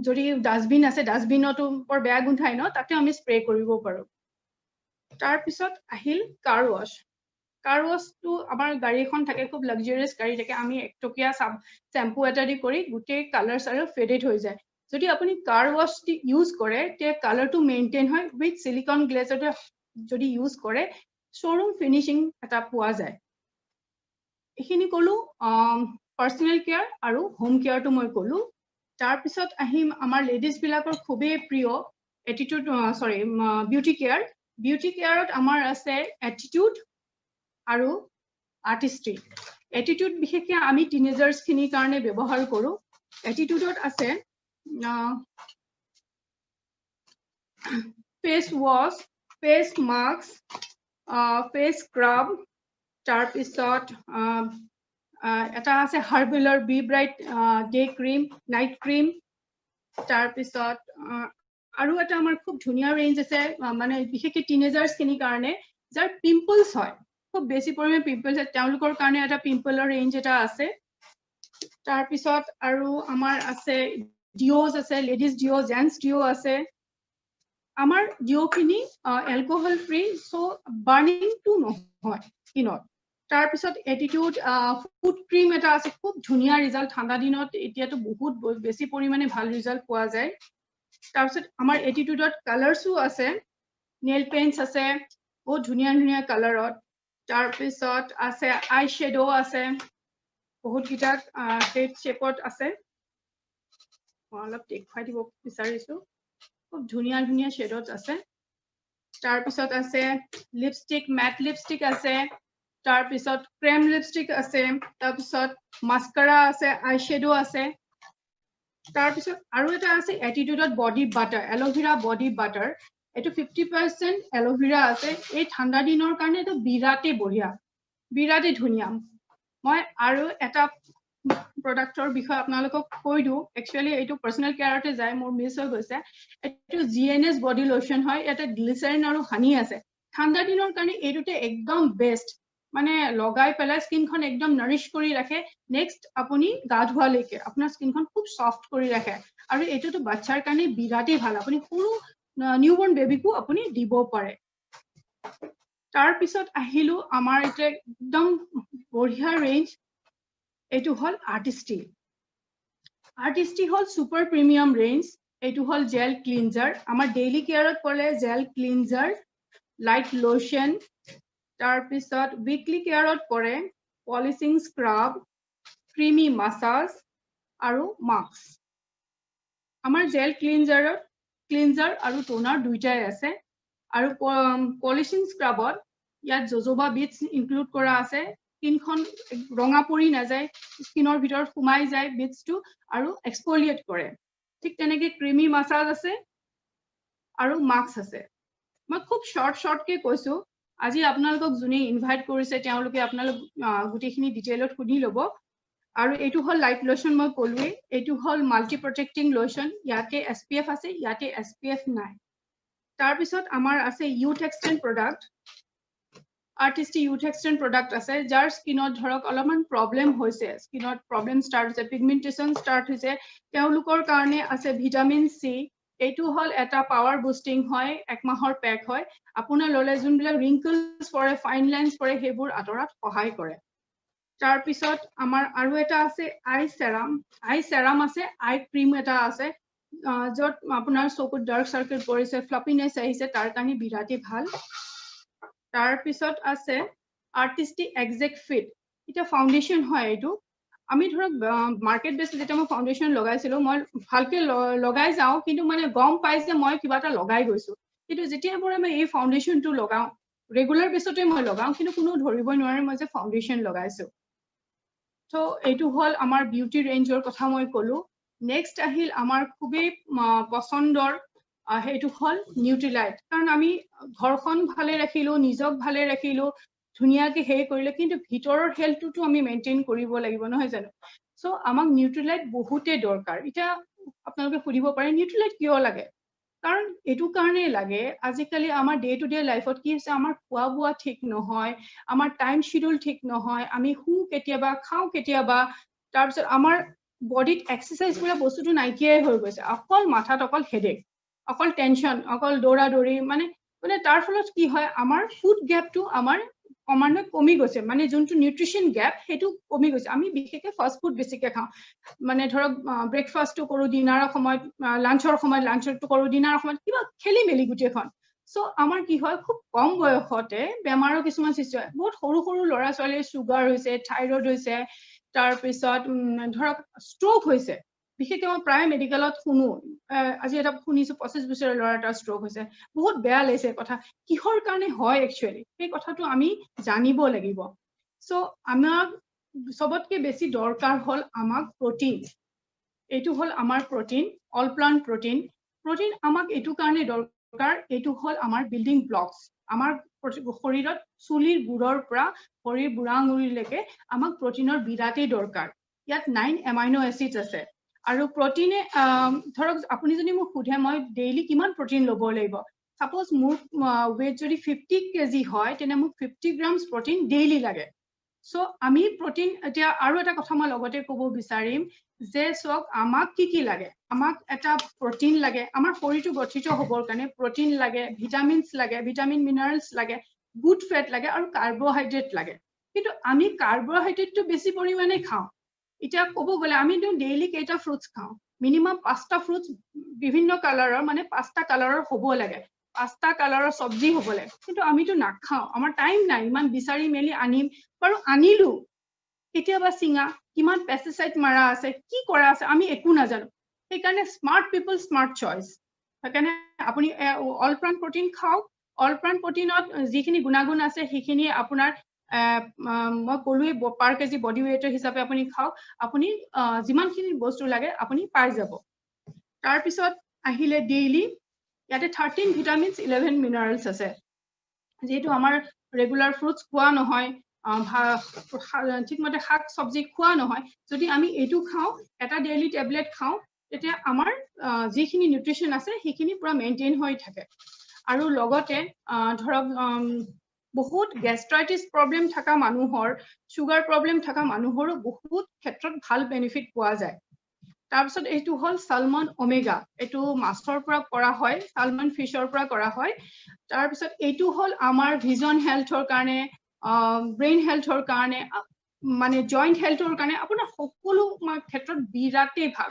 যদি ডাস্টবিন আছে ডাস্টবিনতো বৰ বেয়া গোন্ধাই ন তাতে আমি স্প্ৰে কৰিব পাৰো তাৰ পিছত আহিল কাৰ ৱাশটো আমাৰ গাড়ীখন থাকে খুব লাক্সাৰিয়াস গাড়ী থাকে আমি একটকীয়া শ্যাম্পু এটা দি কৰি গুটে কালাৰছ আৰু ফেডেড হৈ যায় যদি আপুনি কাৰ ৱাশ ইউজ কৰে তে কালাৰটো মেইনটেইন হয় উইথ সিলিকন গ্লেজৰ যদি ইউজ কৰে শোৰুম ফিনিশিং এটা পোৱা যায় এখিনি কলো পাৰ্সোনাল কেয়াৰ আৰু হোম কেয়াৰটো মই কলো তাৰ পিছত আহিম আমাৰ লেডিজ বিলাকৰ খুবেই প্ৰিয় এটিটিউড বিউটি কেয়াৰত আমাৰ আছে এটিটিউড আৰু আৰ্টিস্ট্ৰি এটিটিউড বিশেষকৈ আমি টিনেজাৰ্স খিনিৰ কাৰণে ব্যৱহাৰ কৰো এটিটিউডত আছে face wash face mask face scrub তাৰ পিছত এটা আছে হাৰ্বেলৰ be bright day cream night cream তাৰ পিছত আৰু এটা আমাৰ খুব ধুনীয়া ৰেঞ্জ আছে মানে বিশেষকৈ টিনেজাৰ্স খিনিৰ কাৰণে যাৰ পিম্পলছ হয় খুব বেছি পৰিমাণে পিম্পলছ আছে তেওঁলোকৰ কাৰণে এটা পিম্পলৰ ৰেঞ্জ এটা আছে তাৰ পিছত আৰু আমাৰ আছে ডিঅ'জ আছে লেডিজ ডিঅ' জেন্টছ ডিঅ' আছে আমাৰ ডিঅ'খিনি এলকহল ফ্ৰী সো বাৰ্নিংটো নহয় স্কিনত তাৰ পিছত এটিটিউড ফুড ক্ৰীম এটা আছে খুব ধুনীয়া ৰিজাল্ট ঠাণ্ডা দিনত এতিয়াতো বহুত বেছি পৰিমাণে ভাল ৰিজাল্ট পোৱা যায় তাৰ পিছত আমাৰ এটিটিউডত কালাৰসও আছে নেল পেইন্টস আছে বহুত ধুনীয়া ধুনীয়া কালাৰত তাৰ পিছত আছে আই শ্যাডো আছে বহুত কিটা শেপত আছে অলপ দেখুৱাই দিব বিচাৰিছো খুব ধুনীয়া ধুনীয়া শ্বেডত আছে তাৰ পিছত আছে লিপষ্টিক ম্যাট লিপষ্টিক আছে তাৰ পিছত ক্ৰেম লিপষ্টিক আছে তাৰ পিছত মাস্কাৰা আছে আই শ্যাডো আছে তাৰ পিছত আৰু এটা আছে এটিটিউডত body butter aloe vera body butter এটো 50% এলোভেৰা আছে এই ঠাণ্ডা দিনৰ কাৰণে এটো বিৰাটে বঢ়িয়া বিৰাটে ধুনীয়া মই আৰু এটা প্ৰডাক্টৰ বিষয়ে আপোনালোকক কৈ দিও একচুয়ালি এটো পাৰ্সোনাল কেয়াৰতে যায় মোৰ মিছ হৈ গৈছে এটো GNS বডি লোশন হয় এটা গ্লিসাৰিন আৰু হানি আছে ঠাণ্ডা দিনৰ কাৰণে এটোতে একদম বেষ্ট মানে লগাই পেলাই স্কিনখন একদম নাৰিশ কৰি ৰাখে নেক্সট আপুনি গা ধোৱালৈকে আপোনাৰ স্কিনখন খুব সফট কৰি ৰাখে আৰু এটোটো বাচ্চাৰ কাৰণে বিৰাটেই ভাল আপুনি সৰু নিউবৰ্ন বেবিকো আপুনি দিব পাৰে তাৰ পিছত আহিলো আমাৰ এটা একদম বঢ়িয়া ৰেঞ্জ এটো হল আৰ্টিস্ট্ৰি হল সুপাৰ প্ৰিমিয়াম ৰেঞ্জ এইটো হল জেল ক্লিনজাৰ আমাৰ ডেইলি কেয়াৰত পৰে জেল ক্লিনজাৰ লাইট লোশন তাৰ পিছত উইকলি কেয়াৰত পৰে পলিশিং স্ক্ৰাব ক্ৰিমি মাসাজ আৰু মাস্ক আমাৰ জেল ক্লিনজাৰ আৰু টোনাৰ দুইটাই আছে আৰু পলিশিং স্ক্ৰাবত ইয়াত জোজোবা বিটস ইনক্লুড কৰা আছে স্কিনখন ৰঙা পৰি নাযায় স্কিনৰ ভিতৰত সোমাই যায় বিটসটো আৰু এক্সফলিয়েট কৰে ঠিক তেনেকৈ ক্ৰিমি মাসাজ আছে আৰু মাস্ক আছে মই খুব শৰ্টকে কৈছো আজি আপোনালোকক যোনে ইনভাইট কৰিছে তেওঁলোকে আপোনালোক গুটিখিনি ডিটেইলত শুনি ল'ব আৰু এইটো হল লাইট লোশন মই ক'লোৱে এইটো হল মাল্টি প্ৰটেক্টিং লোশন ইয়াতে SPF আছে ইয়াতে SPF নাই তাৰ পিছত আমাৰ আছে youth extend product artistry youth extend product আছে যাৰ স্কিনত ধৰক অলপমান প্ৰবলেম হৈছে স্কিনত প্ৰবলেম ষ্টাৰ্ট হৈছে পিগমেন্টেশন ষ্টাৰ্ট হৈছে তেওঁলোকৰ কাৰণে আছে ভিটামিন সি এইটো হল এটা পাৱাৰ বুষ্টিং হয় এক মাহৰ পেক হয় আপোনাৰ ললে যোনবিলাক ৰিংকলছ পৰে ফাইন লাইনছ পৰে সেইবোৰ আঁতৰাত সহায় কৰে তাৰ পিছত আমাৰ আৰু এটা আছে আই সেৰাম আছে আই ক্ৰীম এটা আছে যত আপোনাৰ চকুত ডাৰ্ক সাৰ্কেল পৰিছে ফ্লাফিনেছ আহিছে তাৰ কাৰণে বিৰাটি ভাল তাৰ পিছত আছে আৰ্টিস্টি এক্সাক্ট ফিট এটা ফাউন্ডেশন হয় এইটো আমি ধৰক মার্কেট বেসে যেটা মই ফাউন্ডেশন লগাইছিলো মই ভালকে লগাই যাও কিন্তু মানে গম পাই যে মই কিবা এটা লগাই গৈছো কিন্তু যেতিয়া পৰে মই এই ফাউন্ডেশনটো লগাও ৰেগুলাৰ বেসতে মই লগাও কিন্তু কোনো ধৰিব নোৱাৰে মই যে ফাউন্ডেশন লগাইছো তো এইটো হল আমাৰ বিউটি ৰেঞ্জৰ কথা মই কলো নেক্সট আহিল আমাৰ খুবেই পছন্দৰ সেইটো হল নিউট্ৰিলাইট কাৰণ আমি ঘৰখন ভালে ৰাখিলো নিজক ভালে ৰাখিলো ধুনিয়াকে হে কৰিলে কিন্তু ভিতৰৰ হেলথটো আমি মেইনটেইন কৰিব লাগিব নহয় জানো সো আমাক নিউট্ৰিলাইট বহুতে দৰকাৰ এটা আপোনালোকে সুধিব পাৰে নিউট্ৰিলাইট কিয় লাগে কাৰণ এটো কাৰণে লাগে আজিকালি আমাৰ ডে টু ডে লাইফত কি হৈছে আমাৰ খোৱা বোৱা ঠিক নহয় আমাৰ টাইম শিডিউল ঠিক নহয় আমি হু কেতিয়াবা খাও কেতিয়াবা তাৰ পিছত আমাৰ বডিত এক্সাৰসাইজ কৰা বস্তুটো নাইকিয়াই হৈ গৈছে অকল মাথাত অকল হেডেক অকল টেনশন অকল দৌৰা দৌৰি মানে তাৰ ফলত কি হয় আমাৰ ফুড গ্যাপটো আমাৰ কমান্ড কমি গৈছে মানে যোনটো নিউট্ৰিশন গ্যাপ হেতু কমি গৈছে আমি বিশেষকৈ ফাস্ট ফুড বেছিকে খাও মানে ধৰক ব্ৰেকফাস্টটো কৰো ডিনাৰৰ সময়ত লাঞ্চৰ সময়ত লাঞ্চটো কৰো ডিনাৰৰ সময়ত কিবা খেলি মেলি গুটেখন সো আমাৰ কি হয় খুব কম বয়সতে বেমাৰৰ কিছুমান সৃষ্টি হয় বহুত সৰু সৰু ল'ৰা ছোৱালীৰ সুগাৰ হৈছে থাইৰয়েড হৈছে তাৰ পিছত ধৰক ষ্ট্ৰোক হৈছে বিশেষকৈ মই প্ৰায় মেডিকেলত শুনো আজি এটা শুনিছো 25 বছৰৰ ল'ৰা এটা ষ্ট্ৰোক হৈছে বহুত বেয়া লাগিছে কথা কিহৰ কাৰণে হয় একচুয়ালি এই কথাটো আমি জানিব লাগিব সো আমাক সবতকে বেছি দৰকাৰ হল আমাক প্ৰটিন এইটো হল আমাৰ প্ৰটিন অল প্লান্ট প্ৰটিন আমাক এইটো কাৰণে দৰকাৰ এইটো হল আমাৰ বিল্ডিং ব্লকস আমাৰ শৰীৰত চুলিৰ গুৰৰ পৰা শৰীৰ বুঢ়া আঙুলিলৈকে আমাক প্ৰটিনৰ বিৰাটেই দৰকাৰ ইয়াত 9 এমাইনো এসিডস আছে আৰু প্ৰটিনে ধৰক আপুনি যদি মোক সুধে মই ডেইলি কিমান প্ৰটিন ল'ব লাগিব সাপোজ মোৰ ওয়েট যদি 50 কেজি হয় তেনে মোক 50 গ্ৰামছ প্ৰটিন ডেইলি লাগে সো আমি প্ৰটিন এতিয়া আৰু এটা কথা মই লগতে ক'ব বিচাৰিম যে সক আমাক কি লাগে আমাক এটা প্ৰটিন লাগে আমাৰ শৰীৰটো গঠিত হ'বৰ কাৰণে প্ৰটিন লাগে ভিটামিনছ লাগে ভিটামিন মিনাৰেলছ লাগে গুড ফেট লাগে আৰু কাৰ্বোহাইড্ৰেট লাগে কিন্তু আমি কাৰ্বোহাইড্ৰেটটো বেছি পৰিমাণে খাওঁ এটা ক'ব গলে আমি ডেইলি কেইটা ফ্ৰুটস খাওঁ মিনিমাম 5টা ফ্ৰুটস বিভিন্ন কালাৰৰ মানে 5টা কালাৰৰ হ'ব লাগে 5টা কালাৰৰ সবজি হ'ব লাগে কিন্তু আমিতো নাখাও আমাৰ টাইম নাই ইমান বিচাৰি মেলি আনিম বাৰু আনিলো কেতিয়াবা সিঙা কিমান পেস্টিসাইড মাৰা আছে কি কৰা আছে আমি একো নাজানো সেইকাৰণে স্মাৰ্ট পিপল স্মাৰ্ট চইচ সেইকাৰণে আপুনি অল প্লান্ট প্ৰটিন খাওক অল প্লান্ট প্ৰটিনত যিখিনি গুণাগুণ আছে সেইখিনি আপোনাৰ মই ক'লোৱে পাৰ কেজি বডি ওয়েটৰ হিচাপে আপুনি খাওক আপুনি যিমানখিনি বস্তু লাগে আপুনি পাই যাব তাৰ পিছত আহিলে ডেইলি ইয়াতে 13 ভিটামিনছ 11 মিনাৰেলছ আছে যেটো আমাৰ ৰেগুলাৰ ফ্ৰুটস খোৱা নহয় ঠিকমতে শাক সবজি খোৱা নহয় যদি আমি এইটো খাও এটা ডেইলি টেবলেট খাও তেতিয়া আমাৰ যিখিনি নিউট্ৰিশন আছে সেইখিনি পুৰা মেইনটেইন হৈ থাকে আৰু লগতে ধৰক বহুত গ্যাস্ট্ৰাইটিস প্ৰবলেম থকা মানুহৰ সুগাৰ প্ৰবলেম থকা মানুহৰ বহুত ক্ষেত্ৰত ভাল বেনিফিট পোৱা যায় তাৰপিছত এইটো হল সালমন ওমেগা এইটো মাছৰ পৰা কৰা হয় সালমন ফিশৰ পৰা কৰা হয় তাৰপিছত এইটো হল আমাৰ ভিজন হেলথৰ কাৰণে ব্ৰেইন হেলথৰ কাৰণে মানে জয়েন্ট হেলথৰ কাৰণে আপোনাৰ সকলো ক্ষেত্ৰত বিৰাটেই ভাল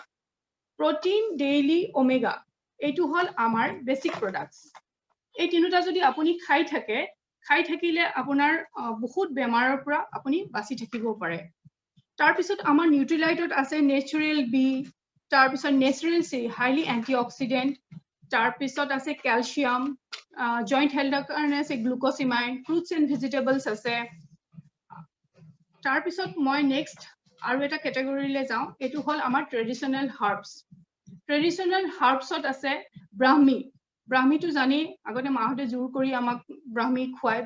প্ৰটিন ডেইলি ওমেগা এইটো হল আমাৰ বেসিক প্ৰডাক্টস এই তিনিটা যদি আপুনি খাই থাকিলে আপোনাৰ বহুত বেমাৰৰ পৰা আপুনি বাচি থাকিব পাৰে তাৰ পিছত আমাৰ নিউট্ৰিলাইটত আছে নেচাৰেল বি তাৰ পিছত নেচাৰেল সি হাইলি এন্টিঅক্সিডেন্ট তাৰ পিছত আছে ক্যালসিয়াম জয়েন্ট হেলথৰ কাৰণে আছে গ্লুকোসিমাইড ফ্ৰুটস এন্ড ভেজিটেবলস আছে তাৰ পিছত মই নেক্সট আৰু এটা ক্যাটাগৰীলে যাওঁ এটো হল আমাৰ ট্ৰেডিশনাল হাৰ্বছত আছে ব্ৰাহ্মীটো জানি আগতে মাহতে জোৰ কৰি আমাক ব্ৰাহ্মী খুৱাই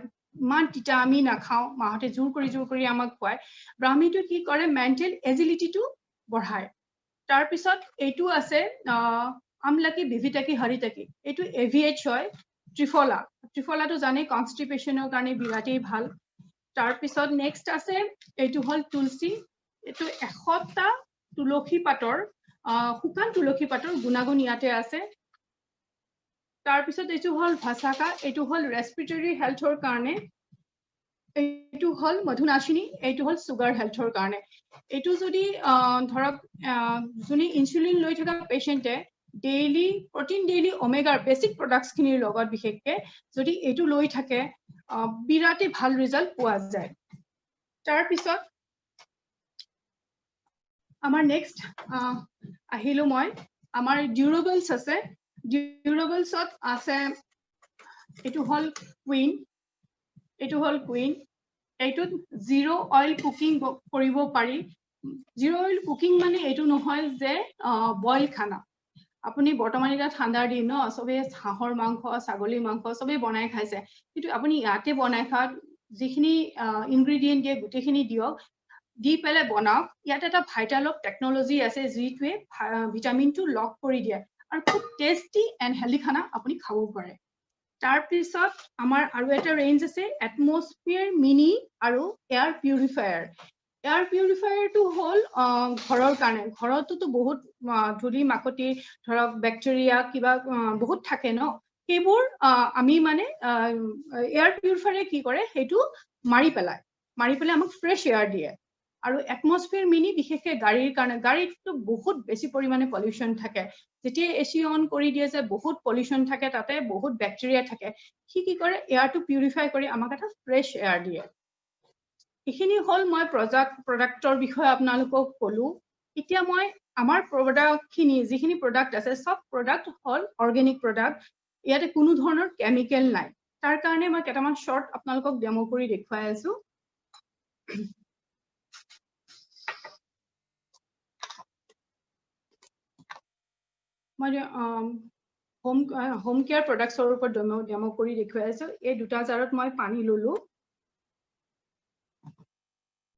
মান তিতা আমি নাখাও মাহতে জোৰ কৰি আমাক খুৱাই ব্ৰাহ্মীটো কি কৰে মেন্টাল এজিলিটিটো বঢ়ায় তাৰ পিছত এইটো আছে আমলকি বিভিটাকি হৰিতাকি এইটো এভিএইচ হয় ত্ৰিফলাটো জানি কনস্টিপেশনৰ কাৰণে বিৰাটেই ভাল তাৰ পিছত নেক্সট আছে এইটো হল তুলসী এইটো 100টা তুলসী পাতৰ শুকান তুলসী পাতৰ গুণাগুণ ইয়াতে আছে তাৰ পিছত এইটো হল ভাসাকা এইটো হল ৰেসপিৰেটৰি হেলথৰ কাৰণে এইটো হল মধুনাশিনী এইটো হল সুগাৰ হেলথৰ কাৰণে এইটো যদি ধৰক জুনি ইনসুলিন লৈ থকা পেশেন্টে ডেইলি প্ৰটিন ডেইলি ওমেগাৰ বেসিক প্ৰডাক্টস খিনিৰ লগত বিশেষকে যদি এইটো লৈ থাকে বিৰাটে ভাল ৰিজাল্ট পোৱা যায় তাৰ পিছত আমাৰ নেক্সট আহিলো মই আমাৰ ডিউৰেবলস আছে ডিউৰেবলসত আছে এইটো হল কুইন এইটোত জিৰো অইল কুকিং কৰিব পাৰি জিৰো অইল কুকিং মানে এইটো নহয় যে বইল খানা আপুনি বৰ্তমান এটা ঠাণ্ডাৰ দিন ন সবে হাঁহৰ মাংস ছাগলী মাংস সবে বনাই খাইছে কিন্তু আপুনি ইয়াতে বনাই খাত যিখিনি ইনগ্ৰেডিয়েন্ট দিয়ে গুটেখিনি দিয়ক দি পেলে বনাওক ইয়াতে এটা ভাইটালক টেকনলজি আছে যিটোৱে ভিটামিনটো লক কৰি দিয়ে আৰু খুব টেস্টি এন্ড হেলদি খানা আপুনি খাব পাৰে তাৰ পিছত আমাৰ আৰু এটা ৰেঞ্জ আছে এটমস্ফিয়াৰ মিনি আৰু এয়াৰ পিউৰিফায়াৰটো হল ঘৰৰ কাৰণে ঘৰতটো বহুত ধূলি মাকতি ধৰক ব্যাকটেৰিয়া কিবা বহুত থাকে ন সেইবোৰ আমি মানে এয়াৰ পিউৰিফায়াৰে কি কৰে সেইটো মাৰি পেলাই আমাক ফ্ৰেশ এয়াৰ দিয়ে আৰু এটমস্ফিয়াৰ মিনি বিশেষকৈ গাড়ীৰ কাৰণে গাড়ীটো বহুত বেছি পৰিমাণে পলিউশন থাকে যেতিয়া এসি অন কৰি দিয়ে যে বহুত পলিউশন থাকে তাতে বহুত ব্যাকটেৰিয়া থাকে কি কৰে এয়াৰটো পিউৰিফাই কৰি আমাক এটা ফ্ৰেশ এয়াৰ দিয়ে এখিনি হল মই প্ৰডাক্টৰ বিষয়ে আপোনালোকক কলো এতিয়া মই আমাৰ প্ৰডাক্টখিনি যিখিনি প্ৰডাক্ট আছে সব প্ৰডাক্ট হল অৰ্গেনিক প্ৰডাক্ট ইয়াতে কোনো ধৰণৰ কেমিকেল নাই তাৰ কাৰণে মই কেটামান শৰ্ট আপোনালোকক ডেমো কৰি দেখুৱাই আছো মই হোম কেয়াৰ প্ৰডাক্টছৰ ওপৰত ডেমো কৰি দেখুৱাই আছো এই দুটা জাৰত মই পানী ললো